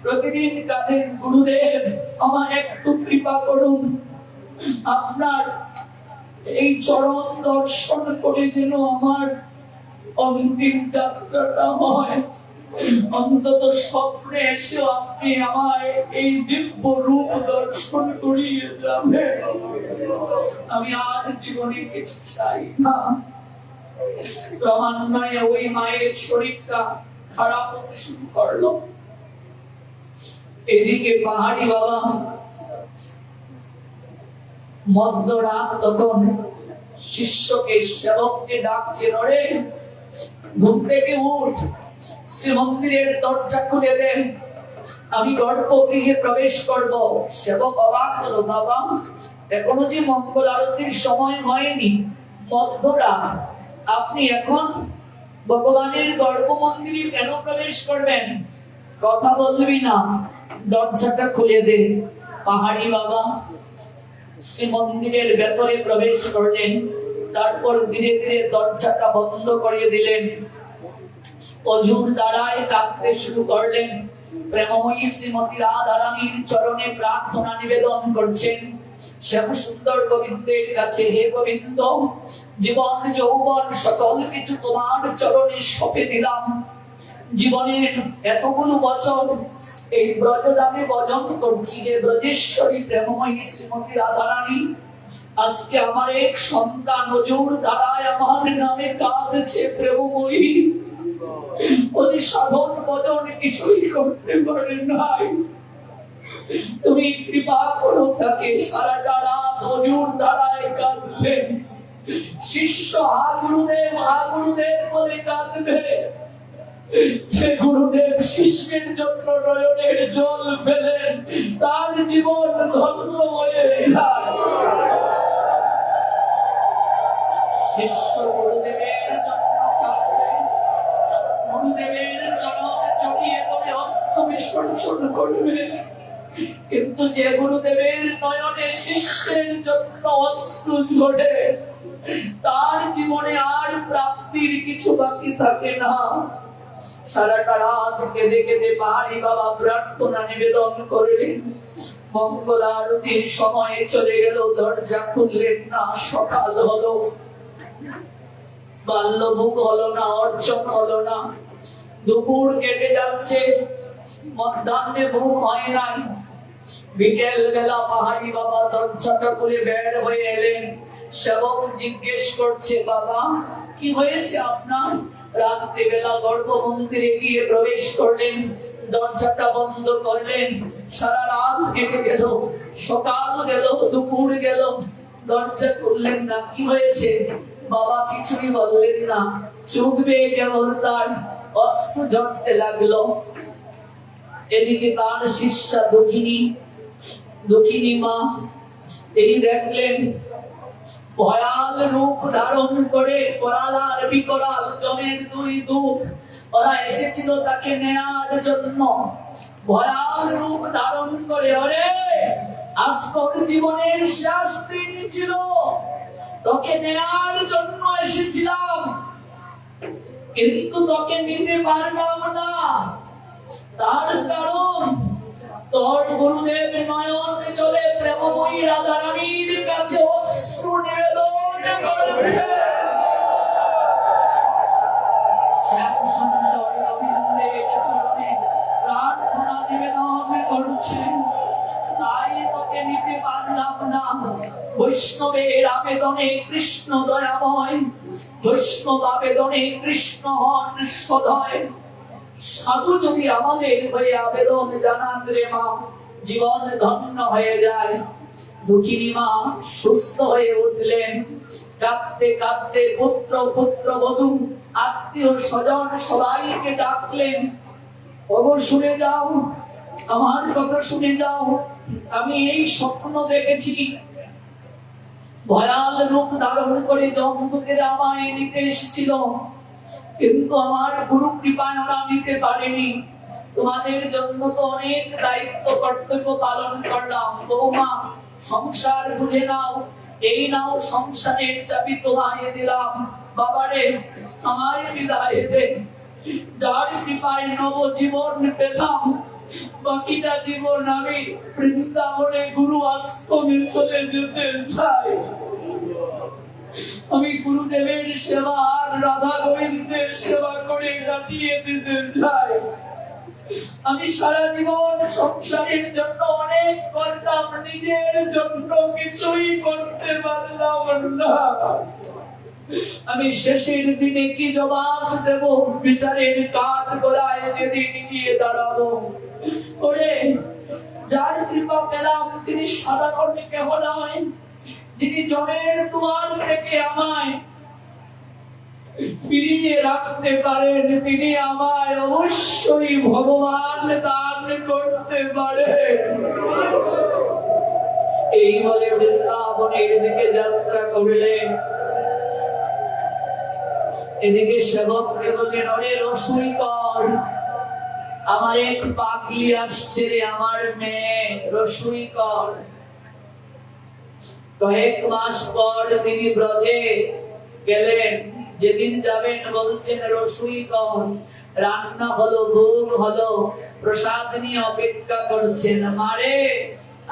S1: প্রতিদিন কাঁদেন, গুরুদেব আমায় একটু কৃপা করুন, আপনার এই চরণ দর্শন করে যেন আমার অন্তিম যাত্রাটা হয়। অন্তত স্বপ্নে এসেও আপনি আমায় এই দিব্য রূপ দর্শন করিয়ে যাবে। আমি আর জীবনে কিছু চাই না। ক্রমান্বয়ে ওই মায়ের শরীরটা খারাপ হতে শুরু করলো। এদিকে পাহাড়ি বাবা মধ্যরাত তখন শিষ্যকে সেবককে ডাকছে, ধরে ঘুম থেকে উঠ, শ্রীমন্দিরের দরজা খুলে দেন, আমি গর্ভগৃহে প্রবেশ করব। সেবক অবাক হলো, বাবা এখনো যে মঙ্গল আরতির সময় হয়নি, মধ্যরাত, আপনি এখন ভগবানের গর্ভ মন্দিরে কেন প্রবেশ করবেন? কথা বলবি না, দরজাটা খুলে দে। পাহাড়ি বাবা শ্রীমন্দিরের ভেতরে প্রবেশ করলেন, তারপর ধীরে ধীরে দরজাটা বন্ধ করে দিলেন। অজুর দ্বারায় কাঁদতে শুরু করলেন, প্রেমময়ী শ্রীমতী রাধারানীর চরণে প্রার্থনা নিবেদন করছেন শ্যাম সুন্দর গোবিন্দের কাছে, হে গোবিন্দ, জীবন যৌবন সকল কিছু তোমার চরণে সঁপে দিলাম। জীবনের এতগুলো বছর এই ব্রজধামে ভজন করছি, হে ব্রজেশ্বরী প্রেমময়ী শ্রীমতী রাধারানী, আজকে আমার এক সন্তান অজুর দ্বারায় আমার নামে কাঁদছে, প্রেমময়ী ওই সাধন বদন কিছুই করতে পারে নাই, তুমি কৃপা করো তাকে। সারাটা রাত অজুর দ্বারায় কাঁদলেন, শিষ্য হা গুরুদেব বলে কাঁদবে। যে গুরুদেব শিষ্যের জন্য নয়নের জল ফেলেন, তার জীবন ধন্য হয়ে যায়। শিষ্য গুরুদেবের জন্য কাঁদবে, গুরুদেবের চরণ জড়িয়ে ধরে অস্ত্র বিসর্জন করবে। কিন্তু যে গুরুদেবের নয়নে শিষ্যের জন্য অস্ত্র ঝরে, তার জীবনে আর প্রাপ্তির কিছু বাকি থাকে না। সারাটা রাত কেঁদে কেঁদে পাহাড়ি বাবা প্রার্থনা নিবেদন করলেন। মঙ্গল আরতির সময় চলে গেল, দরজা খুললেন না। সকাল হলো, বাল্যভোগ হলো না, অর্চন হলো না, দুপুর কেটে যাচ্ছে, মধ্যাহ্নে ভোগ হয় নাই। বিকেল বেলা পাহাড়ি বাবা দরজাটা খুলে বের হয়ে এলেন। সেবক জিজ্ঞেস করছে, বাবা কি হয়েছে আপনার? রাত্রি বেলা গর্ভ মন্দিরে গিয়ে প্রবেশ করলেন, দরজাটা বন্ধ করলেন। সারা রাত কেটে গেল, সকাল গেল, দুপুর গেল, দরজা খুললেন না। কি হয়েছে? বাবা কিছুই বললেন না। চোখ বেয়ে কেবল তার অস্ত্র ঝরতে লাগলো। এদিকে তার শিষ্যা দক্ষিণী মা তিনি দেখলেন ভয়াল রূপ ধারণ করে করাল আর বিকরাল জমের দুই দূত, ওরা এসেছিল তাকে নেয়ার জন্য। ভয়াল রূপ ধারণ করে, ওরে আজকের জীবনের শেষ দিন ছিল, তোকে নেয়ার জন্য এসেছিলাম, কিন্তু তোকে নিতে পারলাম না। তার কারণ তোর গুরুদেব নয়ন জলে প্রেমময়ী রাধারানীর কাছে অশ্রু নিবেদন করেছে। সুন্দর গোবিন্দের চরণে প্রার্থনা নিবেদন করছেন। তাই তোকে নিতে পারলাম না। বৈষ্ণবের আবেদনে কৃষ্ণ দয়াময়, বৈষ্ণব আবেদনে কৃষ্ণ হন সদয়। সাধু যদি আমাদের হয়ে আবেদন জানান রে মা, জীবন ধন্য হয়ে যায়। দুঃখিনী মা সুস্থ হয়ে উঠলেন। কাঁদতে কাঁদতে পুত্র পুত্রবধূ আত্মীয় স্বজন সবাইকে ডাকলেন, ওগো শুনে যাও, আমার কথা শুনে যাও। আমি এই স্বপ্ন দেখেছি, ভয়াল রূপ ধারণ করে জমদূতেরা আমায় নিতে এসেছিল, কিন্তু আমার গুরু কৃপায় ওরা নিতে পারেনি। তোমাদের জন্য তো অনেক দায়িত্ব কর্তব্য পালন করলাম। বৌমা, সংসার বুঝে নাও, এই নাও সংসারের চাবি তোমায় দিলাম। বাবারে, আমার বিদায় দে। যার কৃপায় নবজীবন পেলাম, বাকিটা জীবন আমি বৃন্দাবনে গুরু আশ্রমে চলে যেতে চাই। আমি গুরুদেবের সেবা আর রাধা গোবিন্দের সেবা করে কাটিয়ে দিতে চাই। আমি সারা জীবন সংসারের জন্য অনেক করলাম, নিজের জন্য কিছুই করতে পারলাম না। আমি শেষের দিনে কি জবাব দেব? বিচারের কাঠ গড়ায় যেদিন গিয়ে দাঁড়াবো। ওরে, যার কৃপা পেলাম তিনি সাধারণ কেহ নয়, যিনি জমের দুয়ার থেকে আমায় ফিরিয়ে রাখতে পারেন, তিনি আমায় অবশ্যই ভগবান দান করতে পারে। এই বলে বৃন্দাবনের দিকে যাত্রা করলেন। এদিকে সেবককে বললেন, ওরে রসুই কর, আমার এক পাগলি আসছে রে, আমার মেয়ে, রসুই কর। কয়েক মাস পর তিনি ব্রজে গেলেন। যেদিন যাবেন বলছেন রসুই কর। রান্না হলো, ভোগ হলো, প্রসাদ নিয়ে অপেক্ষা করছেন। মারে,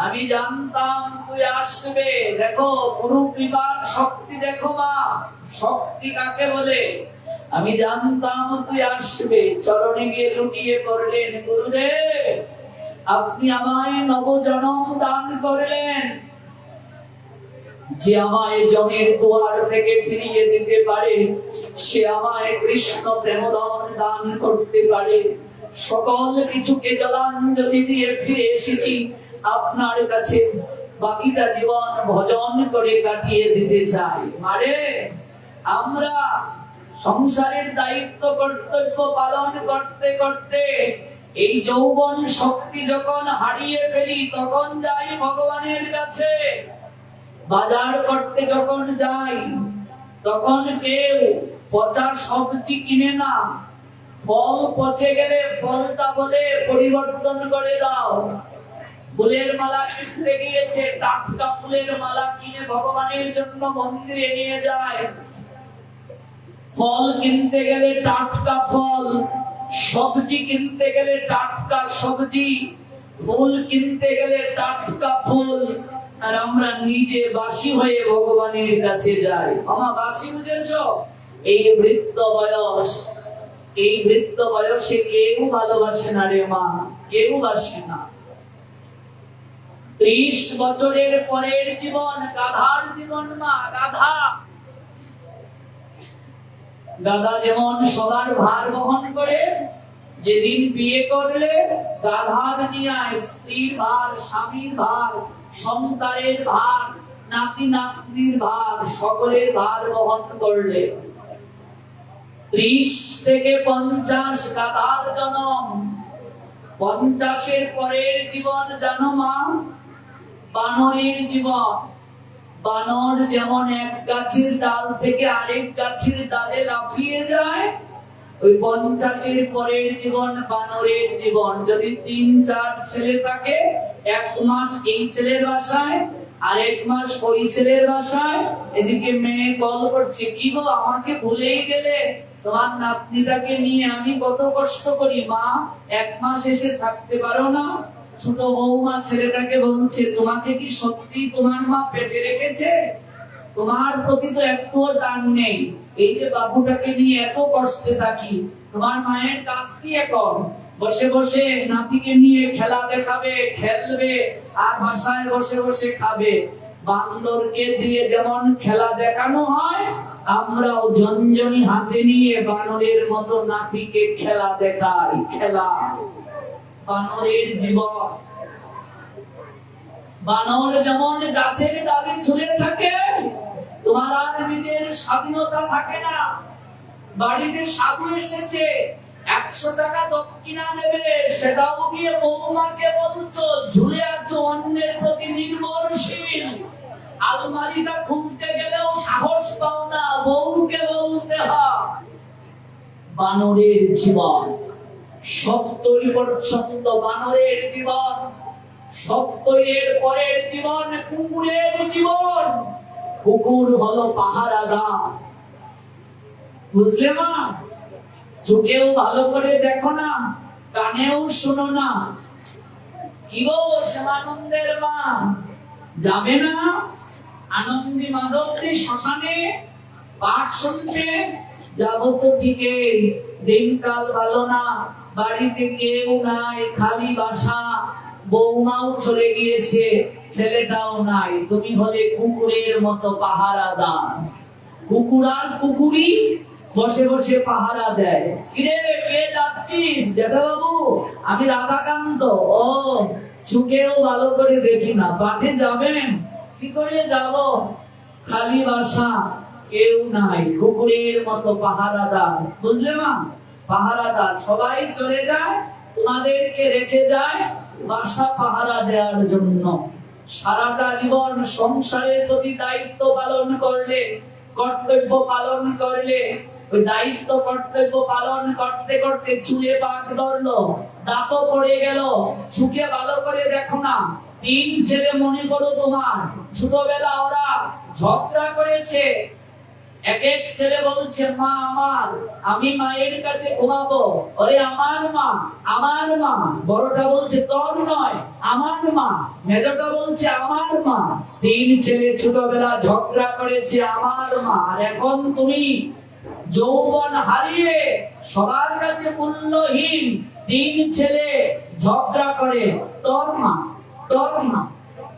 S1: আমি জানতাম তুই আসবে। দেখো গুরু কৃপার শক্তি, দেখো মা, শক্তি কাকে বলে। আমি জানতাম তুই আসবে। চরণে গিয়ে লুটিয়ে পড়লেন, গুরুদেব আপনি আমায় নবজন্ম দান করলেন। যে আমায় জমের দুয়ার থেকে ফিরিয়ে দিতে পারে, সে আমায় কৃষ্ণ প্রেমদান দান করতে পারে। সকল কিছুকে জলাঞ্জলি দিয়ে ফিরে এসেছি আপনার কাছে। বাকিটা জীবন ভজন করে কাটিয়ে দিতে চাই। মারে, আমরা সংসারের দায়িত্ব কর্তব্য পালন করতে করতে এই যৌবন শক্তি যখন হারিয়ে ফেলি, তখন যাই ভগবানের কাছে। বাজার করতে যখন যাই, তখন কেউ পচা সবজি কিনে না। ফল পচে গেলে ফলটা বলে পরিবর্তন করে দাও। ফুলের মালা কিনতে গিয়েছে, টাটকা ফুলের মালা কিনে ভগবানের জন্য মন্দিরে নিয়ে যায়। ফল কিনতে গেলে টাটকা ফল, সবজি কিনতে গেলে টাটকা সবজি, ফুল কিনতে গেলে টাটকা ফুল। আর আমরা নিজে বাসি হয়ে ভগবানের কাছে যাই। আমার বাসি বুঝেছ? এই বৃদ্ধ বয়স, এই বৃদ্ধ বয়সে কেউ ভালোবাসে না রে মা, কেউ বাসে না। 30 বছরের পরের জীবন গাধার জীবন মা, গাধা। গাধা যেমন সবার ভার বহন করে, যেদিন বিয়ে করলে গাধার নিয়ে স্ত্রীর ভার, স্বামীর ভার, সন্তানের ভার, নাতি নাতনির ভার, সকলের ভার বহন করলে। 30 থেকে 50 গাধার জন্ম। 50-এর পরের জীবন জানো মা, বানরের জীবন। বানর যেমন এক গাছের ডাল থেকে আরেক গাছের ডালে লাফিয়ে যায়, ওই 50-এর পরের জীবন বানরের জীবন। যদি 3-4 ছেলে থাকে, 1 মাস এই ছেলের বাসায়, আর 1 মাস ওই ছেলের বাসায়। এদিকে মেয়ে কল করছে, কি গো আমাকে ভুলেই গেলে, তোমার নাতনিটাকে নিয়ে আমি কত কষ্ট করি মা, 1 মাস এসে থাকতে পারো না? ছোট বৌমা ছেলেটাকে বলছে, তোমাকে কি সত্যি তোমার মা পেটে রেখেছে? তোমার প্রতি তো একটুও টান নেই। এই যে বাবুটাকে নিয়ে এত কষ্টে থাকি, তোমার মায়ের কাজ কি এখন? বসে বসে নাতিকে নিয়ে খেলা দেখাবে, খেলবে, আর বাসায় বসে বসে খাবে। বান্দরকে দিয়ে যেমন খেলা দেখানো হয়, আমরাও ঝনঝনি হাতে নিয়ে বানরের মতো নাতিকে খেলা দেখাই। খেলা বানরের জীবন। বানর যেমন গাছের ডালে ঝুলে থাকে, তোমার আর নিজের স্বাধীনতা থাকে না। বাড়িতে সাধু এসেছে, 100 টাকা দক্ষিণা নেবে, সেটাও গিয়ে বৌমাকে বলছো। ঝুলে আছো, অন্যের প্রতি নির্ভরশীল। আলমারিটা খুলতে গেলেও সাহস পাও না, বউকে বলতে হয়। বানরের জীবন 70% বানরের জীবন। 70-এর পরের জীবন কুকুরের জীবন। কুকুর হলো পাহারাদার। বুঝলে মা? চোখেও ভালো করে দেখো না, কানেও শোনো না। কি গো শ্যামানন্দের মা, যাবে না আনন্দী মাধবী শ্মশানে পাঠ শুনতে? যাবো তো ঠিকই, দিনকাল ভালো না, বাড়িতে কেউ নাই, খালি বাসা। বৌমাও চলে গিয়েছে, ছেলেটাও নাই। তুমি হলে কুকুরের মতো পাহারাদার। কুকুর আর কুকুরি বসে বসে পাহারা দেয়। কিরে, কে যাচ্ছিস? জেঠা বাবু, আমি রাধাকান্ত। ও, চুকেও ভালো করে দেখি না, পাঠে যাবেন? কি করে যাব, খালি বাসা, কেউ নাই। কুকুরের মতো পাহারাদার। বুঝলে মা? পাহারাদার সবাই চলে যায়, তোমাদেরকে রেখে যায় বাসা পাহারা দেওয়ার জন্য। সারাটা জীবন সংসারের প্রতি দায়িত্ব পালন করলে, কর্তব্য পালন করলে, ওই দায়িত্ব কর্তব্য পালন করতে করতে চুলে পাক ধরলো, দাঁতও পড়ে গেল। চুকে ভালো করে দেখো না। 3 ছেলে মনে করো তোমার, ছোটবেলা ওরা ঝগড়া করেছে। এক এক ছেলে বলছে, মা আমার, আমি মায়ের কাছে ঘুমাবো। ওরে আমার মা, আমার মা। বড়টা বলছে তোর নয়, আমার মা। মেজটা বলছে আমার মা। 3 ছেলে ছোটবেলা ঝগড়া করেছে, আমার মা। আর এখন তুমি যৌবন হারিয়ে সবার কাছে মূল্যহীন 3 ছেলে ঝগড়া করে, তোর মা, তোর মা,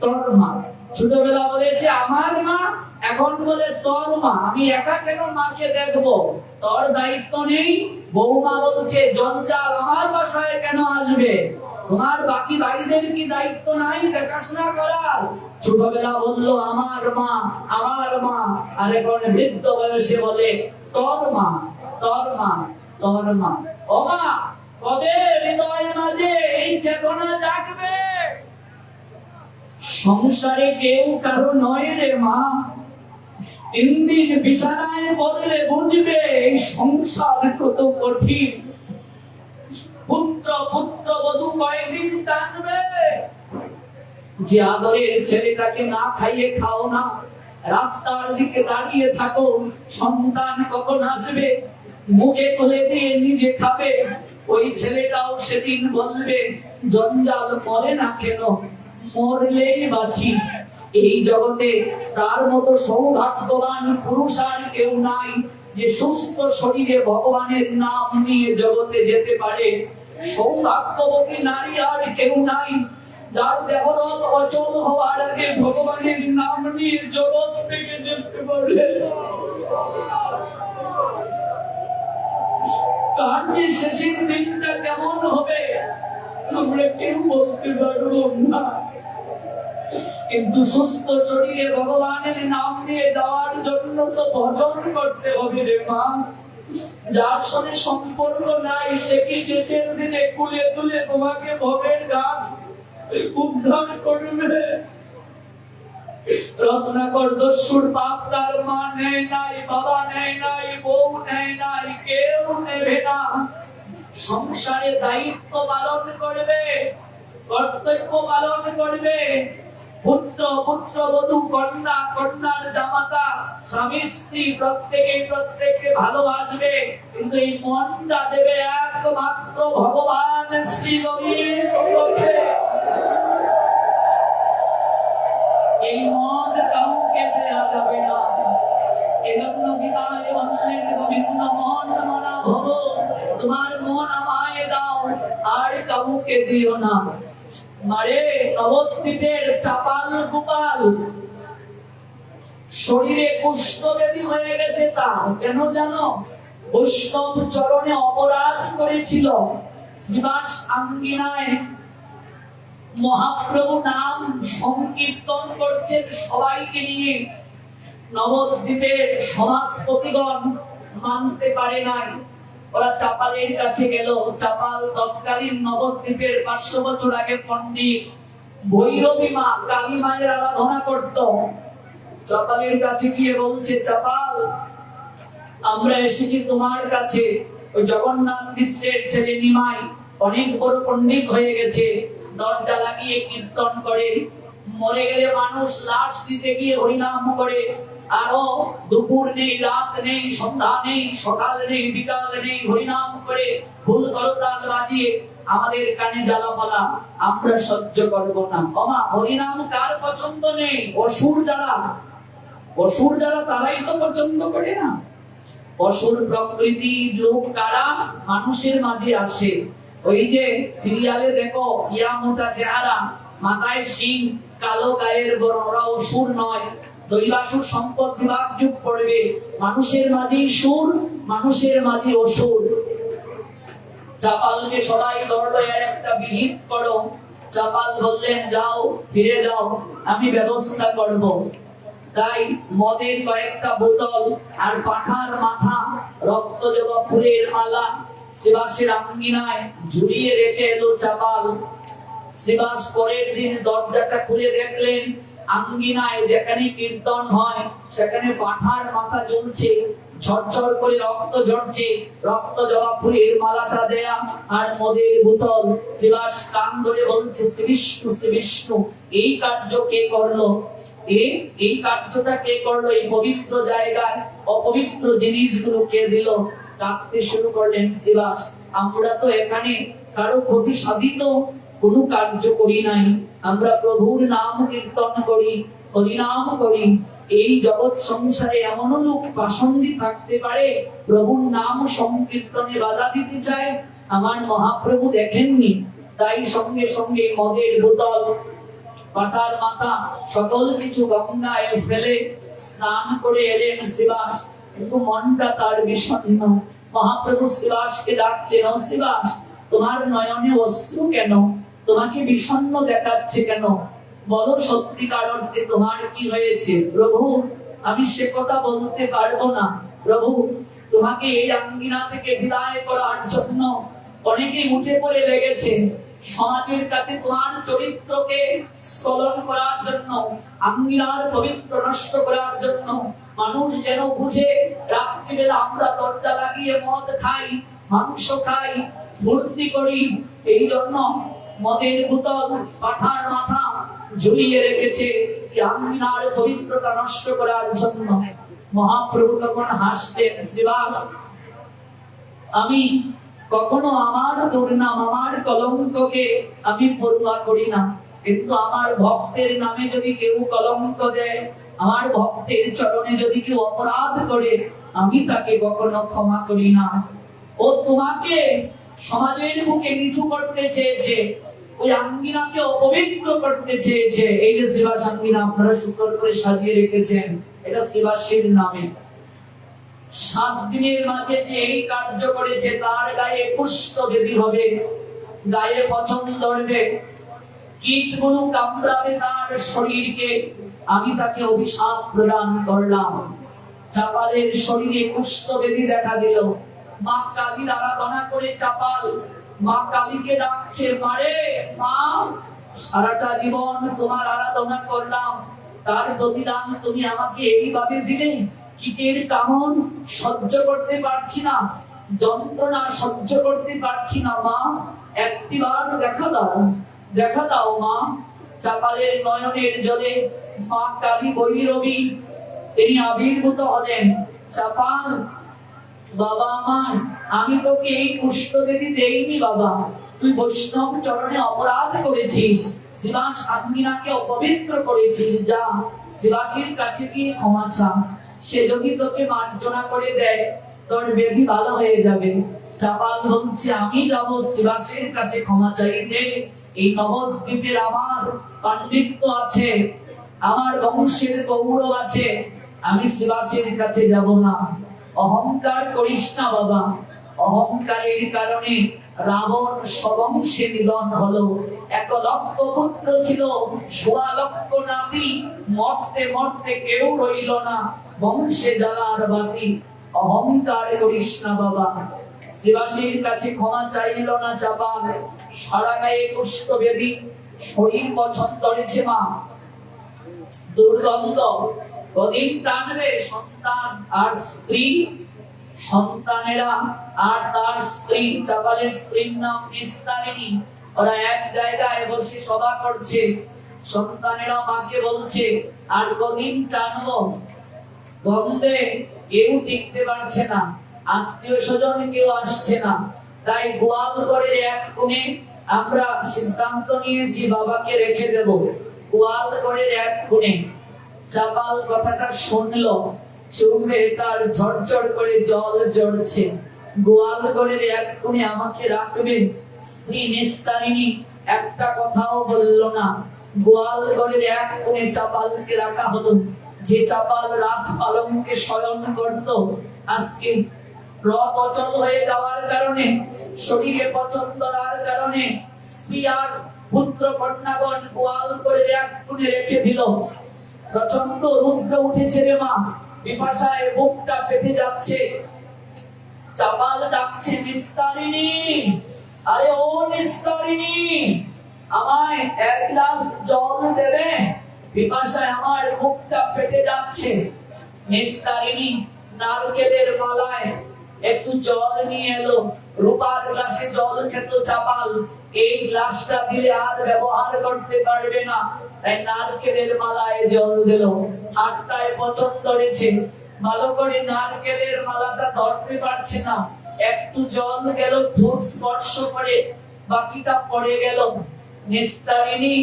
S1: তোর মা। ছোটবেলা বলেছে আমার মা, এখন বলে তোর মা। আমি একা কেন মাকে দেখবো? তোর দায়িত্ব নেই? বৌমা বলছে জঞ্জাল আমার বাসায় কেন আসবে? তোমার বাকি ভাইদের কি দায়িত্ব নাই দেখাশোনা করার? ছোটবেলা বললো আমার মা, আমার মা, আর এখন বৃদ্ধ বয়সে বলে তোর মা, তোর মা, তোর মা। ও মা, কবে হৃদয়ের মাঝে এই চেতনা জাগবে? সংসারে কেউ কারো নয় রে মা। 3 দিন বিছানায় পড়লে বুঝবে এই সংসার কত কঠিন। পুত্র পুত্রবধূ কয়েকদিন টানবে। যে আদরের ছেলেটাকে না খাইয়ে খাও না, রাস্তার দিকে দাঁড়িয়ে থাকো, সন্তান কখন আসবে, মুখে তুলে দিয়ে নিজে খাবে। ওই ছেলেটাও সেদিন বলবে জঞ্জাল মরে না কেন, মরলেই বাঁচি। এই জগতে তার মতো সৌভাগ্যবান পুরুষ আর কেউ নাই, যে সুস্থ শরীরে ভগবানের নাম নিয়ে জগতে যেতে পারে। সৌভাগ্যবতী নারী আর কেউ নাই, যার দেহরত অচল হওয়ার আগে ভগবানের নাম নিয়ে জগৎ থেকে যেতে পারে। কার যে শেষের দিনটা কেমন হবে আমরা কেউ বলতে পারবো না, কিন্তু সুস্থ শরীরে ভগবানের নাম নিয়ে যাওয়ার জন্য তো ভজন করতে হবে রে মা। যার সঙ্গে সম্পর্ক নাই সে কি শেষের দিনে কুলে তুলে তোমাকে ভবের ঘাট উদ্ধার করবে? রত্নাকর দস্যুর বাপ তার মা নেয় নাই, বাবা নেয় নাই, বউ নেয় নাই, কেউ নেবে না। সংসারে দায়িত্ব পালন করবে, কর্তব্য পালন করবে। পুত্র পুত্রবধূ, কন্যা কন্যার জামাতা, স্বামী স্ত্রী প্রত্যেকে ভালোবাসবে, কিন্তু এই মনটা দেবে একমাত্র ভগবান শ্রী গোবিন্দকে। এই মন কাউকে দেয়া যাবে না, এজন্য গীতায় বললেন গোবিন্দ মন মনা ভব, তোমার মন আমায় দাও আর কাউকে দিও না। মারে নবদ্বীপের চাপাল গোপাল শরীরে কুষ্ঠব্যাধি হয়ে গেছে, তা কেন জানো? বৈষ্ণব চরণে অপরাধ করেছিল। শ্রীবাস আঙ্গিনায় মহাপ্রভু নাম সংকীর্তন করছেন সবাইকে নিয়ে। নবদ্বীপের সমাজপতিগণ মানতে পারে নাই, ওরা চাপালের কাছে গেল। চাপাল তৎকালীন নবদ্বীপের 500 বছর আগে পণ্ডিত ভৈরবী মা কালী মায়ের আরাধনা করত। চাপালের কাছে গিয়ে বলছে, চাপাল আমরা এসেছি তোমার কাছে। ওই জগন্নাথ মিশ্রের ছেলে নিমাই অনেক বড় পণ্ডিত হয়ে গেছে, দরজা লাগিয়ে কীর্তন করে। মরে গেলে মানুষ লাশ দিতে গিয়ে হরিনাম করে। আরো দুপুর নেই, রাত নেই, সন্ধ্যা নেই, সকাল নেই, বিকাল নেই, হরিনাম করে ফুল করতাল বাজিয়ে আমাদের কানে জ্বালা বলা আমরা সহ্য করব না। ওমা হরিনাম কার পছন্দ নেই? অসুর যারা তারাই তো পছন্দ করে না। অসুর প্রকৃতি লোক কারা মানুষের মাঝে আসে। ওই যে সিরিয়ালে দেখো, ইয়া মোটা চেহারা, মাথায় শিং, কালো গায়ের বরণ, ওরা অসুর নয়। দৈবাসুর সম্পদ বিভাগ যুগ পড়বে, মানুষের মাঝে সুর, মানুষের মাঝে অসুর। চাপালকে সবাই ধরলো, এর একটা বিহিত করো। চাপাল বললেন, যাও, ফিরে যাও, আমি ব্যবস্থা করব। তাই মদের কয়েকটা বোতল আর পাঠার মাথা, রক্ত জবা ফুলের মালা শ্রীবাসের আঙ্গিনায় ঝুলিয়ে রেখে এলো চাপাল। শ্রীবাস পরের দিন দরজাটা খুলে দেখলেন, আঙ্গিনায় যেখানে কীর্তন হয় সেখানে পাঠার মাথা জ্বলছে, ঝরঝর করে রক্ত ঝরছে, রক্ত জবা ফুলের মালাটা দেয়া আর মদের বোতল। শ্রীবাস কান ধরে বলছে, শ্রী বিষ্ণু, শ্রী বিষ্ণু, এই কার্য কে করলো? এই কার্যটা কে করলো? এই পবিত্র জায়গায় অপবিত্র জিনিসগুলো কে দিল? কাঁদতে শুরু করলেন শ্রীবাস। আমরা তো এখানে কারো ক্ষতি সাধিত কোনো কার্য করি নাই, আমরা প্রভুর নাম কীর্তন করি, হরিনাম করি। এই জগৎ সংসারে এমন লোক পাষণ্ডী থাকতে পারে প্রভুর নাম সংকীর্তনে বাধা দিতে চায়? আমার মহাপ্রভু দেখেননি, তাই সঙ্গে সঙ্গে মদের বোতল, পাতার মাথা সকল কিছু গঙ্গায় ফেলে স্নান করে এলেন শ্রীবাস। কিন্তু মনটা তার বিষণ্ণ। মহাপ্রভু শ্রীবাসকে ডাকলেন, ও শ্রীবাস, তোমার নয়নে অশ্রু কেন? তোমাকে বিষণ্ণ দেখাচ্ছে কেন? বলো সত্যিকার অর্থে তোমার কি হয়েছে? প্রভু, আমি সে কথা বলতে পারবো না। প্রভু, তোমাকে এই আঙ্গিনা থেকে বিদায় করার জন্য অনেকেই উঠে পড়ে লেগেছে। সমাজের কাছে তোমার চরিত্রকে স্খলন করার জন্য, আঙ্গিনার পবিত্র নষ্ট করার জন্য। মানুষ যেন বুঝে রাত্রিবেলা আমরা দরজা লাগিয়ে মদ খাই, মাংস খাই, ফুর্তি করি। এই জন্য মদের বোতল, পাঠার মাথা ঝুলিয়ে রেখেছে আঙ্গিনার পবিত্রতা নষ্ট করার জন্য। মহাপ্রভু তখন হাসতেন, শ্রীবাস, আমি কখনো আমার দুর্নাম, আমার কলঙ্ককে আমি পরোয়া করি না, কিন্তু আমার ভক্তের নামে যদি কেউ কলঙ্ক দেয়, আমার ভক্তের চরণে যদি কেউ অপরাধ করে, আমি তাকে কখনো ক্ষমা করি না। ও তোমাকে সমাজের বুকে নিচু করতে চেয়েছে, ওই আঙ্গিনাকে অপবিত্র করতে চেয়েছে। এই যে শ্রীবাস আঙ্গিনা আপনারা সুন্দর করে সাজিয়ে রেখেছেন, এটা শ্রীবাসের নামে। 7 দিনের মাঝে যে এই কার্য করেছে তার গায়ে কুষ্ঠব্যাধি হবে, গায়ে পচন ধরবে, কীটগুলো কামড়াবে তার শরীরকে। আমি তাকে অভিশাপ প্রদান করলাম। চাপালের শরীরে কুষ্ঠব্যাধি দেখা দিল। মা কালীর আরাধনা করে চাপাল মা কালীকে ডাকছে, মারে মা, সারাটা জীবন তোমার আরাধনা করলাম, তার প্রতিদান তুমি আমাকে এইভাবে দিলে। কীটের কামড় সহ্য করতে পারছি না, যন্ত্রণা সহ্য করতে পারছি না মা, একটিবার দেখা দাও, দেখা দাও মা। চাপালের নয়নের জলে মা কালী ভৈরবী তিনি আবির্ভূত হলেন। চাপাল, বাবা আমার, আমি তোকে এই কুষ্ঠব্যাধি দেইনি বাবা, তুই বৈষ্ণব চরণে অপরাধ করেছিস, শ্রীবাস আঙ্গিনাকে অপবিত্র করেছিস, যা শ্রীবাসের কাছে গিয়ে ক্ষমা চা। সে যদি তোকে মার্জনা করে দেয় তোর ব্যাধি ভালো হয়ে যাবে। চাপাল বলছে আমি যাব শিবাসের কাছে ক্ষমা চাইতে, এই নবদ্বীপের আমার পাণ্ডিত্য আছে, আমার বংশের গৌরব আছে, আমি শিবাসের কাছে যাব না। অহংকার করিস না বাবা, অহংকারের কারণে রাবণ সবংশে নিধন হলো। 1 লক্ষ পুত্র ছিল, 16 লক্ষ নাতি, মরতে মরতে কেউ রইল না, বংশে জ্বালার বাতি। অহংকার করিস না বাবা। শিবাসীর কাছে ক্ষমা চাইল না চাপাল। সারা গায়ে কুষ্ঠ ব্যাধি, শরীর পছন্দ করেছে মা, দুর্গন্ধ, কদিন টানবে সন্তান আর স্ত্রী, সন্তানেরা আর তার স্ত্রী। চাপালের স্ত্রীর নাম নিস্তারিণী। ওরা এক জায়গায় বসে সভা করছে। সন্তানেরা মাকে বলছে আর কদিন টানবো, গন্ধে কেউ টিকতে পারছে না, আত্মীয় স্বজন কেউ আসছে না। তাই গোয়াল ঘরের এক কোণে আমরা সিদ্ধান্ত নিয়েছি বাবাকে রেখে দেব। গোয়াল ঘরের এক কোণে। চাপাল কথাটা শুনলো, চোখে তার ঝরঝর করে জল ঝরছে। গোয়াল ঘরের এক কোণে আমাকে রাখবে। স্ত্রী নিস্তারিণী একটা কথাও বলল না। গোয়াল ঘরের এক কোণে চাপালকে রাখা হলো। যে চাপাল রাজ পালঙ্কে শয়ন করত, আজকে রব অচল হয়ে যাওয়ার কারণে, শরীরে পছন্দরার কারণে স্ত্রী আর পুত্র কন্যাগণ গোয়াল করে এক কোণে রেখে দিল। প্রচন্ড রুদ্র উঠেছে রে মা, বিপাশায় বুকটা ফেটে যাচ্ছে। চাপাল ডাকছে নিস্তারিণী, আরে ও নিস্তারিণী, আমায় 1 গ্লাস জল দেবে, বিপাশায় আমার বুকটা ফেটে যাচ্ছে। নিস্তারিণী নারকেলের মালায় একটু জল নিয়ে এলো। রূপার গ্লাসে জল খেত চাপাল, এই গ্লাসটা দিলে আর ব্যবহার করতে পারবে না, তাই নারকেলের মালায় জল দিল। হাতটায় পছন্দ করেছে, ভালো করে নারকেলের মালাটা ধরতে পারছে না, একটু জল গেল ঠোঁট স্পর্শ করে, বাকিটা পড়ে গেল। নিস্তারিণী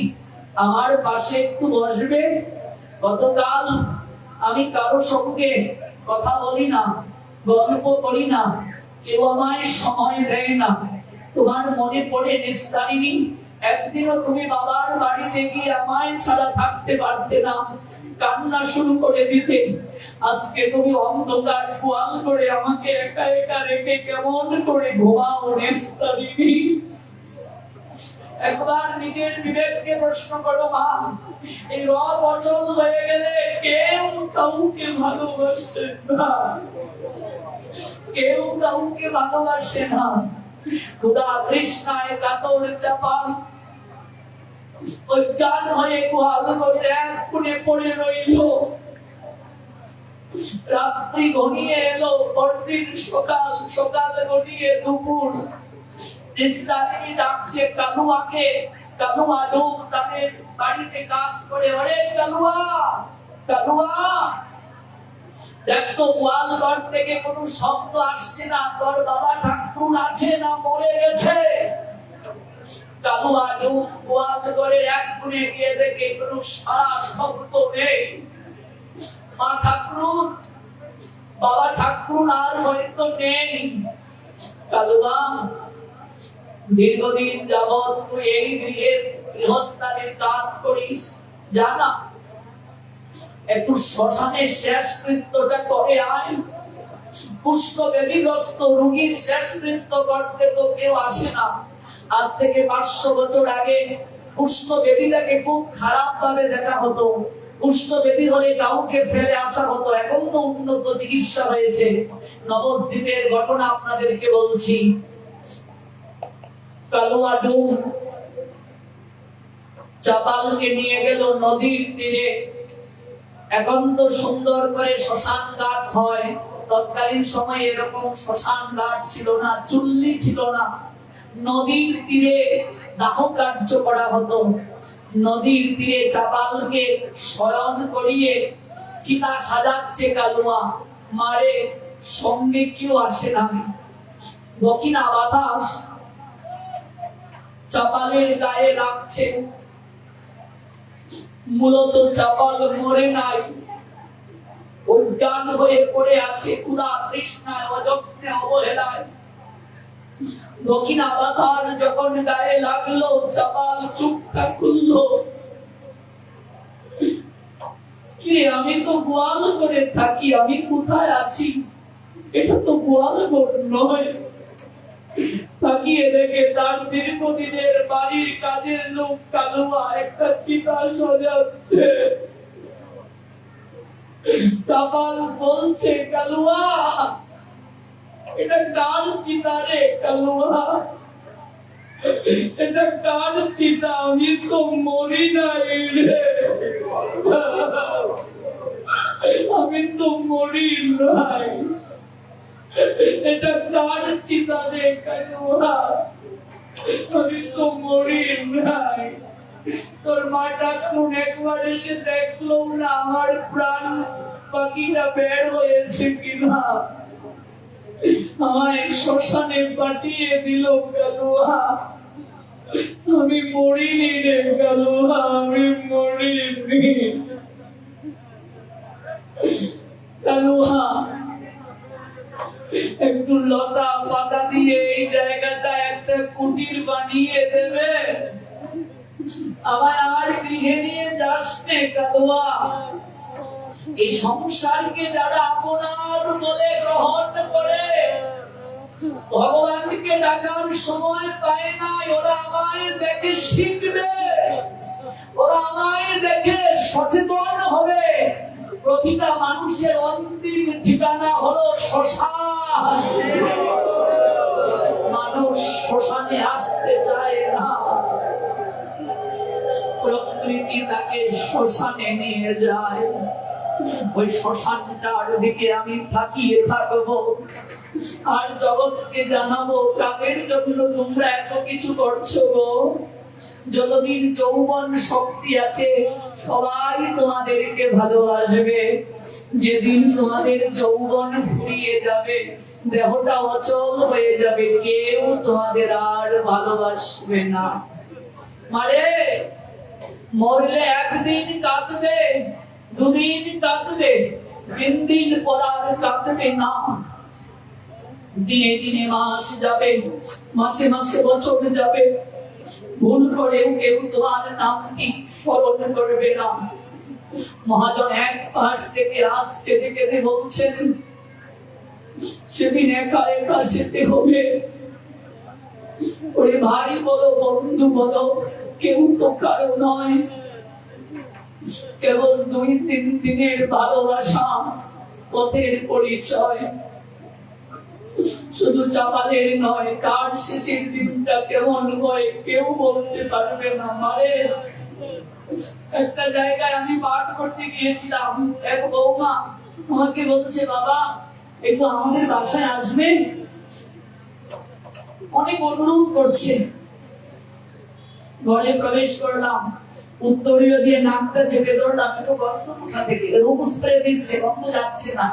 S1: আমার পাশে একটু বসবে? গতকাল আমি কারো সঙ্গে কথা বলি না, গল্প করি না, কেউ আমায় সময় দেয় না, তোমার মনে পড়ে নিস্তারিণী? একদিনও তুমি বাবার বাড়িতে গিয়ে আমায় ছাড়া থাকতে পারতে না, কান্না শুরু করে দিতে। আজকে তুমি অন্ধকার গোয়াল করে আমাকে একা একা রেখে কেমন করে ঘুমাও নিস্তারিণী? একবার নিজের বিবেককে প্রশ্ন করো মা, এই রব অচল হয়ে গেলে কেউ কাউকে ভালোবাসে না, কেউ কাউকে ভালোবাসে না। ক্ষুধা তৃষ্ণায় কাতর চাপাল অজ্ঞান হয়ে গোয়াল ঘরে এক কোণে পড়ে রইল। রাত্রি ঘনিয়ে এলো, পরদিন সকাল, সকাল ঘনিয়ে দুপুর। নিস্তারিণী ডাকছে কালুয়াকে। কালুয়া ডুব তাদের বাড়িতে কাজ করে, ওরে কালুয়া, কালুয়া দেখতো গোয়াল ঘর থেকে কোনো শব্দ আসছে না, তোর বাবা ঠাকুর আছে না মরে গেছে? কালুয়া ডুব গোয়াল ঘরের এক কোণে গিয়ে দেখে কোনো সারা শব্দ নেই। মা ঠাকুর, বাবা ঠাকুর আর হয়তো নেই। কালুয়া, দীর্ঘদিন যাবৎ তুই এই গৃহের গৃহস্থালির কাজ করিস, জানা একটু শ্মশানের শেষ কৃত্যটা করে আয়। কুষ্ঠ ব্যাধিগ্রস্ত রোগীর শেষ কৃত্য করতে তো কেউ আসে না। আজ থেকে 500 বছর আগে কুষ্ঠ ব্যাধিটাকে খুব খারাপ ভাবে দেখা হতো। কুষ্ঠ ব্যাধি হলে কাউকে ফেলে আসা হতো, এখন তো উন্নত চিকিৎসা হয়েছে। নবদ্বীপের ঘটনা আপনাদেরকে বলছি। কালুয়া ডুব চাপালকে নিয়ে গেল নদীর তীরে। এখন তো সুন্দর করে শ্মশান ঘাট হয়, তৎকালীন সময়ে এরকম শ্মশান ঘাট ছিল না, চুল্লি ছিল না। নদীর তীরে দাহ কার্য করা হতো। নদীর তীরে চাপালকে শয়ন করিয়ে চিতা সাজাচ্ছে কালুয়া। মারে সঙ্গে কেউ আসে না, দক্ষিণা বাতাস চাপালের গায়ে লাগছে। মূলত চাপাল মরে নাই, অজ্ঞান হয়ে পড়ে আছে ক্ষুধা তৃষ্ণায় অযত্নে অবহেলায়। দক্ষিণাবতার যখন গায়ে লাগলো, চাপাল চুপটা খুললো। কিরে, আমি তো গোয়াল করে থাকি, আমি কোথায় আছি? এটা তো গোয়াল ঘর নয়। তাকিয়ে দেখে তার দীর্ঘদিনের বাড়ির কাজের লোক কালুয়া একটা চিতা সাজাচ্ছে। চাপাল বলছে, কালুয়া, এটা কার চিতা রে কালুয়া? এটা কার চিতা? আমি তো মরি নাই রে, আমি তো মরি নাই। এটা কার চিতা রে কালুয়া? আমি তো মরি নাই। তোর মাটা কোন একবার এসে দেখলো না আমার প্রাণ পাখিটা বের হয়েছে কিনা? আমায় শ্মশানে পাঠিয়ে দিল কালুয়া। আমি মরিনি রে কালুয়া, আমি মরিনি। কালুয়া, একটু লতা পাতা দিয়ে এই জায়গাটা একটা কুটির বানিয়ে দেবে? আমায় আর গৃহে নিয়ে যাস নে কালুয়া। এই সংসারকে যারা আপনার বলে গ্রহণ করে, ভগবানকে ডাকার সময় পায় না, ওরা আমায় দেখে শিখবে, ওরা আমায় দেখে সচেতন হবে। প্রতিটা মানুষের অন্তিম ঠিকানা হলো শ্মশান। মানুষ শ্মশানে আসতে চায় না, প্রকৃতি তাকে শ্মশানে নিয়ে যায়। ওই শ্মশানটার দিকে আমি তাকিয়ে থাকবো আর জগৎকে জানাবো কাদের জন্য তোমরা এত কিছু করছো গো। যতদিন যৌবন শক্তি আছে সবাই তোমাদেরকে ভালোবাসবে। যেদিন তোমাদের যৌবন ফুরিয়ে যাবে, দেহটা অচল হয়ে যাবে, কেউ তোমাদের আর ভালোবাসবে না। মারে, মরলে একদিন কাঁদবে, দুদিন কাঁদবে, 3 দিন পর আর কাঁদবে না। দিনে দিনে মাস যাবে, মাসে মাসে বছর যাবে, ভুল করেও কেউ তোমার নামটি স্মরণ করবে না। মহাজন এক পাশ থেকে আজ কেঁদে কেঁদে বলছেন, সেদিন একা একা যেতে হবে। ওরে ভাই বলো, বন্ধু বলো, কেউ তো কারো নয়, কেবল 2-3 দিনের ভালোবাসা, পথের পরিচয়। শুধু চাপালের নয়, কার শেষের দিনটা কেমন হয় কেউ বলতে পারবে না। মারে, একটা জায়গায় আমি পাঠ করতে গিয়েছিলাম, এক বৌমা আমাকে বলছে, বাবা একটু আমাদের বাসায় আসবে। অনেক অনুরোধ করছে। ঘরে প্রবেশ করলাম, উত্তরীয় দিয়ে নাকটা চেপে ধরলাম, একটু গন্ধ কোথা থেকে, রুম স্প্রে দিচ্ছে, গন্ধ যাচ্ছে না।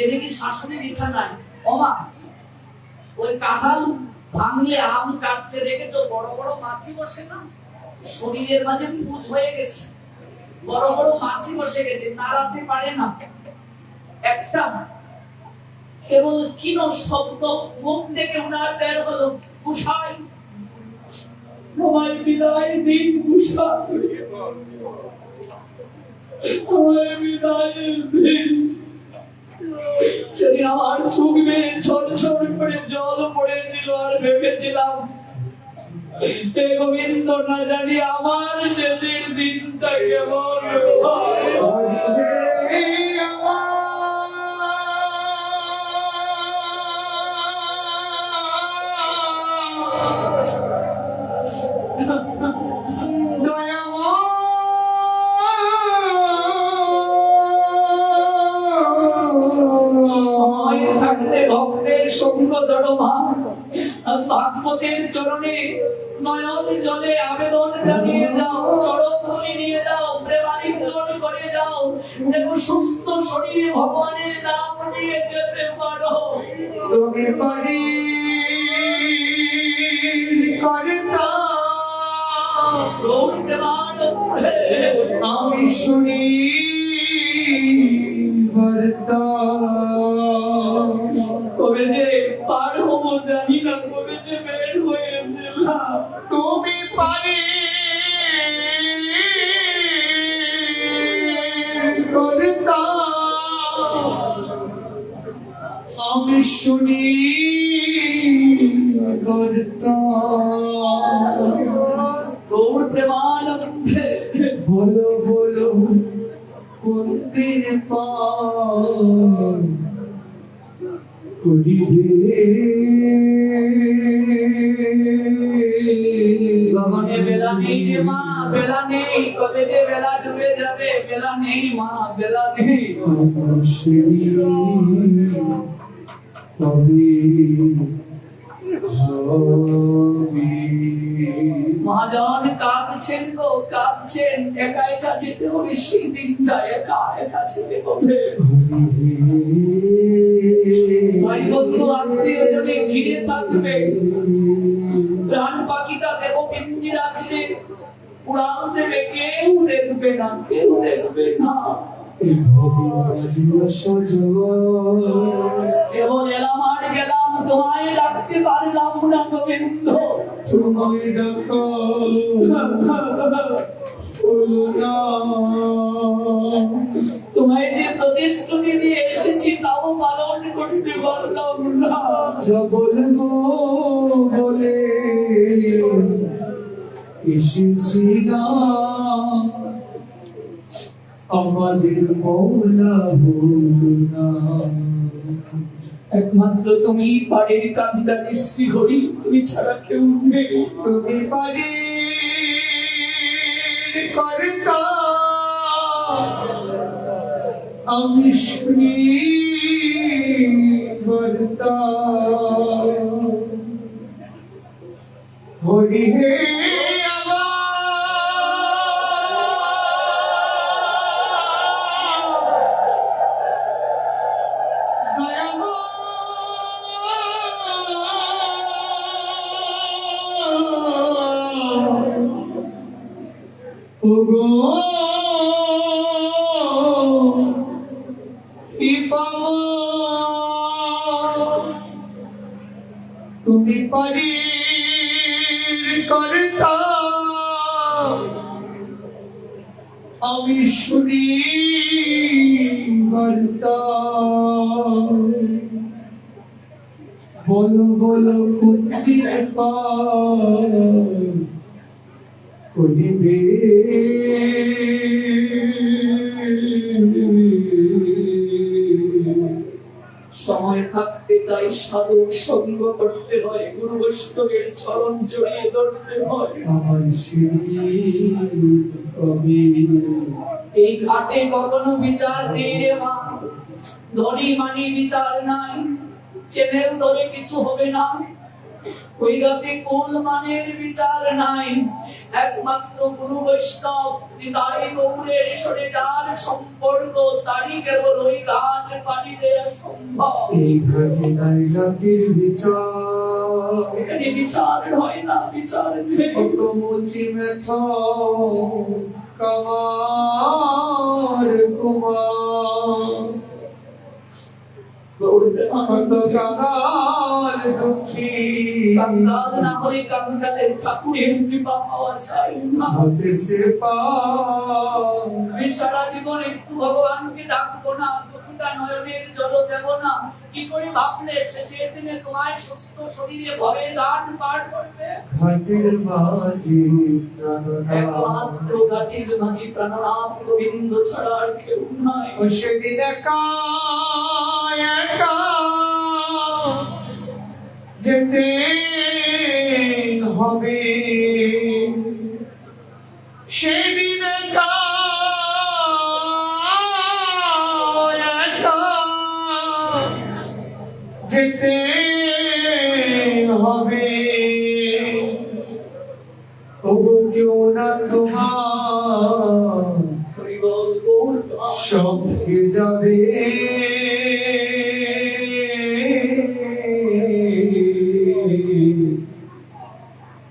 S1: এদিকে শাশুড়ি বিছানায়। ওমা, ওই কাঁঠাল ভাঙলে আম কাটতে দেখেছো, বড় বড় মাছি বসে না, শরীরের মাঝে পুঁজ হয়ে গেছে, বড় বড় মাছি বসে গেছে, নাড়াতে পারে না। একটা কেবল কিনো শব্দ মুখ থেকে উনার বের হলো, কুশাই তোমায় বিদায় দিন, কুশাই তোমায় বিদায়ের দিন। সেদিন আমার চোখ বেয়ে ঝরঝর করে জল পড়েছিল, আর ভেবেছিলাম হে গোবিন্দ, না জানি আমার শেষের দিনটা কেমন হয়। ভক্তের সঙ্গ ধরো মা, ভাগবতের চরণে নয়ন জলে আবেদন জানিয়ে যাও, চরণ ধরে নিয়ে যাও, প্রেমালিঙ্গন করে যাও, যেন সুস্থ শরীরে ভগবানের নাম নিয়ে যেতে পারো। তুমি পারি করতা গৌর প্রেমানন্দে আমি শুনি
S2: শুনি করতা
S1: গৌর প্রেমানন্দে
S2: বলো বলো কোন দিন পার করিবে
S1: গগনে বেলা নেই রে মা, বেলা নেই, কবে যে বেলা ডুবে যাবে, বেলা নেই মা, বেলা নেই।
S2: আমার শ্রী কবি হবে
S1: মহাজন কাঁদছেন গো, কাঁদছেন, একা একা যেতে হবে সেই দিনটা, একা একা যেতে হবে। ভাই বন্ধু আত্মীয় জনে ঘিরে থাকবে, প্রাণ পাখিটা দেব পিঞ্জির আছে, উড়াল দেবে, কেউ দেখবে না, কেউ দেখবে না। কেবল এলাম আর গেলাম, তোমায় ডাকতে পারলাম না গোবিন্দ।
S2: তোমায় ডাকা হলো না,
S1: তোমায় যে প্রতিশ্রুতি দিয়ে এসেছি তাও পালন করতে পারলাম না।
S2: যা বলবো বলে এসেছিলাম, আমাদের মৌলা হলো না।
S1: একমাত্র তুমি বাড়ির কান্দানি শ্রীহরি, তুমি ছাড়া কেউ নেই।
S2: তুমি পারি করতা, আমি শুনি বলতা। হরি হে তুমি পারি করতা, আমি শুনি বলতা। বলো বলো কোন দিন পার করিবে,
S1: সময় থাকতে তাই সাধক সঙ্গ করতে হয়, গুরু বৈষ্ণবের চরণ জড়িয়ে ধরতে হয়।
S2: আমার শ্রী কবি
S1: এই ঘাটে কখনো বিচার নেই রে মা, ধনী মানি বিচার নাই, চ্যানেল ধরে কিছু হবে না। ওই গাতে কুল মানের বিচার নাই, একমাত্র গুরু বৈষ্ণব হৃদয় গৌরের সরে যার সম্পর্ক, তারই কেবল ওই ঘাট পাড়ি দেয়া সম্ভব।
S2: এই ঘাটে নাই জাতির বিচার,
S1: এখানে বিচার হয় না, বিচার নেই।
S2: কত মুচি মেথ কামার কুমার, কত কাঙাল দুঃখী,
S1: কাঙ্গাল না হলে কাঙ্গালের ঠাকুরের কৃপা পাওয়া যায় না।
S2: হাতে সে পা
S1: আমি সারা জীবন একটু ভগবানকে ডাকবো না, দুটা নয়নের জল দেব না, কি করে ভাবলে শেষের দিনে তোমার সুস্থ শরীরে ভবের গান পাঠ করবে?
S2: ঘাটের মাঝি প্রাণনাথ,
S1: একমাত্র গাছের মাঝি প্রাণনাথ গোবিন্দ ছাড়া আর কেউ নাই।
S2: সেদিন একা একা যেতে হবে, সেদিন একা একা যেতে হবে। তবু কেউ না তোমার
S1: হরি বল গৌর প্রেমানন্দে।
S2: সব থেকে যাবে,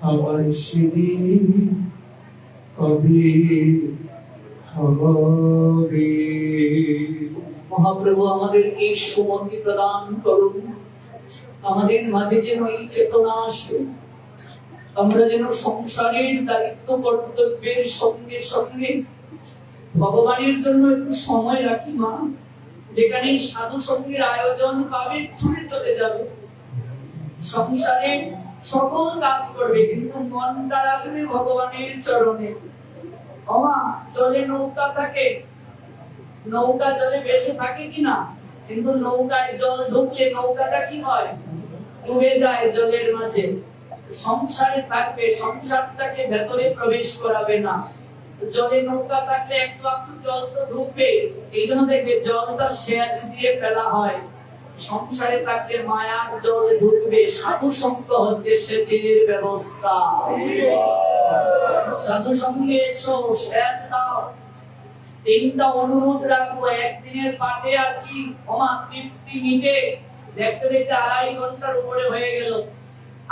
S2: আমার সেদিন কবে হবে।
S1: মহাপ্রভু আমাদেরকে সুমতি প্রদান করুন, আমাদের মাঝে যেন এই চেতনা আসে, আমরা যেন সংসারের দায়িত্ব কর্তব্যের সঙ্গে সঙ্গে ভগবানের জন্য একটু সময় রাখি মা। যেখানে সাধু সঙ্গীর আয়োজন পাবে ছুটে চলে যাবে, সংসারে সকল কাজ করবে, কিন্তু মনটা রাখবে ভগবানের চরণে। ওমা জলে নৌকা থাকে, নৌকা জলে ভেসে থাকে কিনা, কিন্তু নৌকায় জল ঢুকলে নৌকাটা কি হয়, ডুবে যায় জলের মাঝে। সংসারে থাকবে, সংসারটাকে ভেতরে প্রবেশ করাবে না। জলে নৌকা থাকলে একটু একটু জল তো ঢুকবে, এই জন্য দেখবে জলটা সেচ দিয়ে ফেলা হয়। সংসারে থাকলে মায়ার জল ঢুকবে, সাধু সঙ্গ হচ্ছে সেচের ব্যবস্থা। সাধু সঙ্গে এসো, সেচ দাও। তিনটা অনুরোধ রাখবো, একদিনের পাঠে আর কি ওমা তৃপ্তি মিটে, দেখতে দেখতে 2.5 ঘন্টার উপরে হয়ে গেল,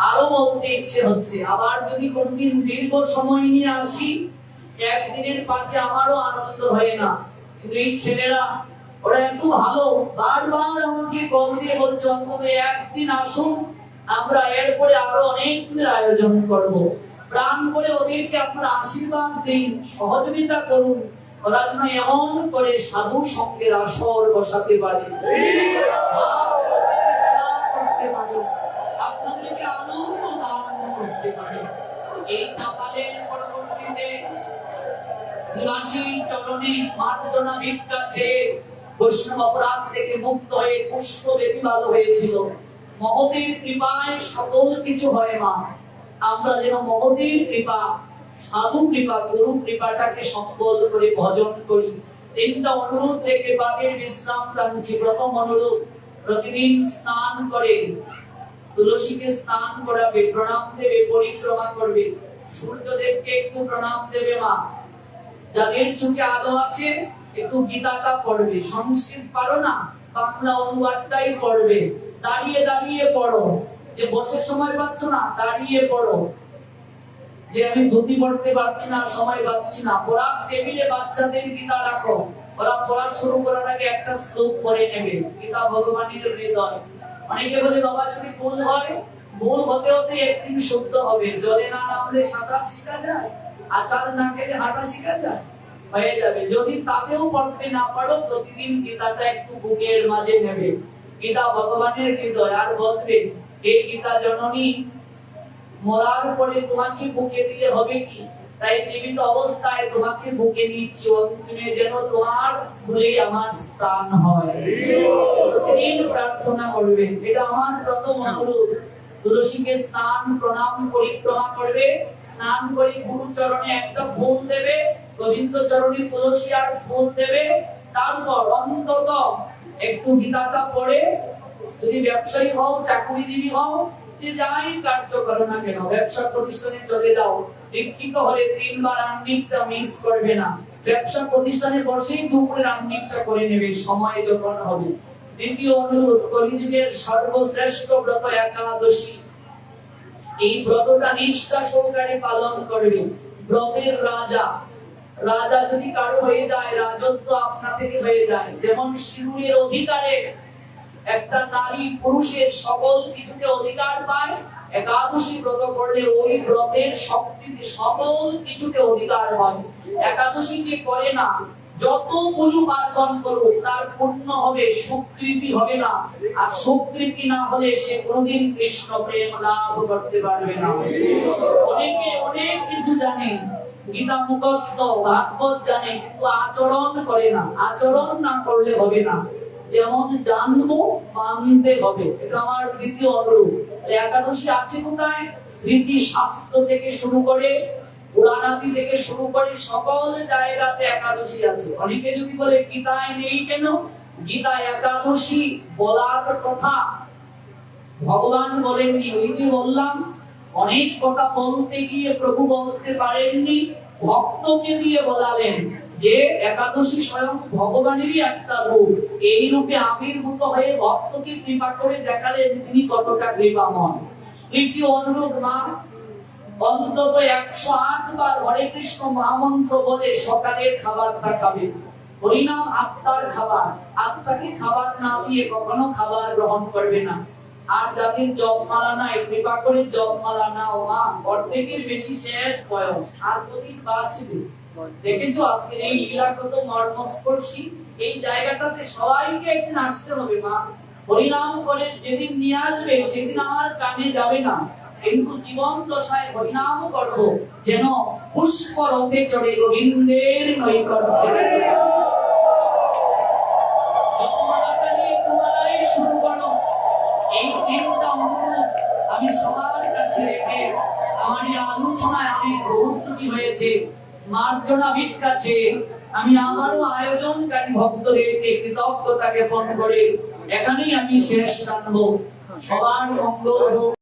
S1: আরো বলতে ইচ্ছে হচ্ছে। আবার যদি কোনদিন দীর্ঘ সময় নিয়ে আসি, একদিনের পাঠে আমারও আনন্দ হয় না। কিন্তু এই ছেলেরা ওরা এত ভালো, বারবার আমাকে কল দিয়ে বলছে অন্তত একদিন আসুন, আমরা এরপরে আরো অনেক দিনের আয়োজন করব। প্রাণ করে ওদেরকে আপনারা আশীর্বাদ দিন, সহযোগিতা করুন, ওরা যেন এমন করে সাধু সঙ্গের আসর বসাতে পারে, আপনাদেরকে আনন্দ দান করতে পারে। এই চাপালের পরবর্তীতে শিবাশীর চরণে মার্জনা ভিক্ষা চেয়ে বৈষ্ণব অপরাধ থেকে মুক্ত হয়ে পুষ্প বেদিবাদ হয়েছিল। মহতীর কৃপায় সকল কিছু হয় মা। আমরা যেন মহতীর কৃপা, সাধু কৃপা, গুরু কৃপাটাকে সম্বল করে ভজন করি। 3টা অনুরোধ থেকে পাঠের বিশ্রাম টানছি। প্রথম অনুরোধ, প্রতিদিন স্নান করে তুলসীকে স্নান করাবে, প্রণাম দেবে, পরিক্রমা করবে, সূর্যদেবকে একটু প্রণাম দেবে মা। যাদের চোখে আলো আছে একটু গীতাটা পড়বে, সংস্কৃত পারো না বাংলা অনুবাদটাই পড়বে, দাঁড়িয়ে দাঁড়িয়ে পড়ো, যে বসে সময় পাচ্ছ না দাঁড়িয়ে পড়ো, যে আমি ধুতি পড়তে পারছি না সময় পাচ্ছি না, পড়ার টেবিলে বাচ্চাদের গীতা রাখো, ওরা পড়া শুরু করার আগে একটা শ্লোক পড়ে নেবে, গীতা ভগবানের হৃদয়। অনেকে বলে বাবা যদি ভুল হয়, ভুল হতে হতে একদিন শুদ্ধ হবে। জলে না নামলে সাঁতার শেখা যায়, আচার না খেলে হাঁটা শেখা যায়, হয়ে যাবে। যদি তাতেও পড়তে না পারো, প্রতিদিন গীতাটা একটু বুকের মাঝে নেবে, গীতা ভগবানের হৃদয়, আর বলবে এই গীতা জননী মরার পরে তোমাকে বুকে দিলে হবে কি, তাই জীবিত অবস্থায় তোমাকে বুকে নিচ্ছি, অন্তিমে যেন তোমার ভুলেই আমার স্থান হয়। প্রতিদিন প্রার্থনা করবে, এটা আমার প্রথম অনুরোধ। তুলসীকে স্নান প্রণাম পরিক্রমা করবে, স্নান করে গুরু চরণে একটা ফুল দেবে, গোবিন্দ চরণে তুলসী আর ফুল দেবে, তারপর অন্তত একটু গীতাটা পড়ে, যদি ব্যবসায়ী হও, চাকরিজীবী হও, যে যাই কার্য করো না কেন, ব্যবসা প্রতিষ্ঠানে চলে যাও, দীক্ষিত হলে 3 বার আহ্নিকটা মিস করবে না, ব্যবসা প্রতিষ্ঠানে বসেই দুপুরের আহ্নিকটা করে নেবে সময় যখন হবে। দ্বিতীয় অনুরোধ, কলিযুগের সর্বশ্রেষ্ঠ ব্রত একাদশী, এই ব্রতটা নিষ্ঠা সহকারে পালন করবে। ব্রতের রাজা, রাজা যদি কারো হয়ে যায়, রাজত্ব আপনা থেকে হয়ে যায়। যেমন শিরুরের অধিকারে একটা নারী পুরুষের সকল কিছুতে অধিকার পায়, একাদশী ব্রত করলে ওই ব্রতের শক্তিতে সকল কিছুতে অধিকার হয়। একাদশী যে করে না, যত পুণ্য পার্বণ করুক তার পুণ্য হবে, সুকৃতি হবে না, আর সুকৃতি না হলে সে কোনদিন কৃষ্ণ প্রেম লাভ করতে পারবে না। অনেকে অনেক কিছু জানে, গীতা মুখস্থ, ভাগবত জানে, কিন্তু আচরণ করে না। আচরণ না করলে হবে না, যেমন জানবো মানতে হবে, এটা আমার দ্বিতীয় অনুরোধ। একাদশী আছে কোথায়? স্মৃতি শাস্ত্র থেকে শুরু করে, পুরাণাদি থেকে শুরু করে সকল জায়গাতে একাদশী আছে। অনেকে যদি বলে গীতায় নেই কেন, গীতা একাদশী বলার কথা ভগবান বলেননি। ওই যে বললাম, অনেক কথা বলতে গিয়ে প্রভু বলতে পারেননি, ভক্তকে দিয়ে বলালেন যে একাদশী স্বয়ং ভগবানেরই একটা রূপ, এই রূপে আবির্ভূত হয়ে ভক্তকে কৃপা করে দেখালেন তিনি কতটা কৃপাময়। তৃতীয় অনুরোধ মা, অন্তত 108 বার হরে কৃষ্ণ মহামন্ত্র বলে সকালের খাবারটা খাবে। হরিনাম আত্মার খাবার, আত্মাকে খাবার না দিয়ে কখনো খাবার গ্রহণ করবে না। আর যাদের জপমালা নাই, কৃপা করে জপমালা নাও মা, অর্ধেকের বেশি শেষ বয়স, আর কতদিন বাঁচবে। দেখেছো আজকের এই লীলা কত মর্মস্পর্শী। এই জায়গাটাতে সবাইকে একদিন আসতে হবে মা। হরিনাম করে যেদিন নিয়ে আসবে সেদিন আমার কানে যাবে না, কিন্তু জীবন দশায় হরিনাম করব, যেন পুষ্প রথে চড়ে গোবিন্দের নৈকট্যে। জপমালাটা নিয়ে তোমারাই শুরু করো। এই তিনটা অনুরোধ আমি সবার কাছে রেখে আমার এই আলোচনায় অনেক ভুল ত্রুটি হয়েছে, মার্জনা ভিক্ষাছে। আমি আবারও আয়োজনকারী ভক্তদেরকে কৃতজ্ঞতা জ্ঞাপন করে এখানেই আমি শেষ টানবো। সবার মঙ্গল হোক।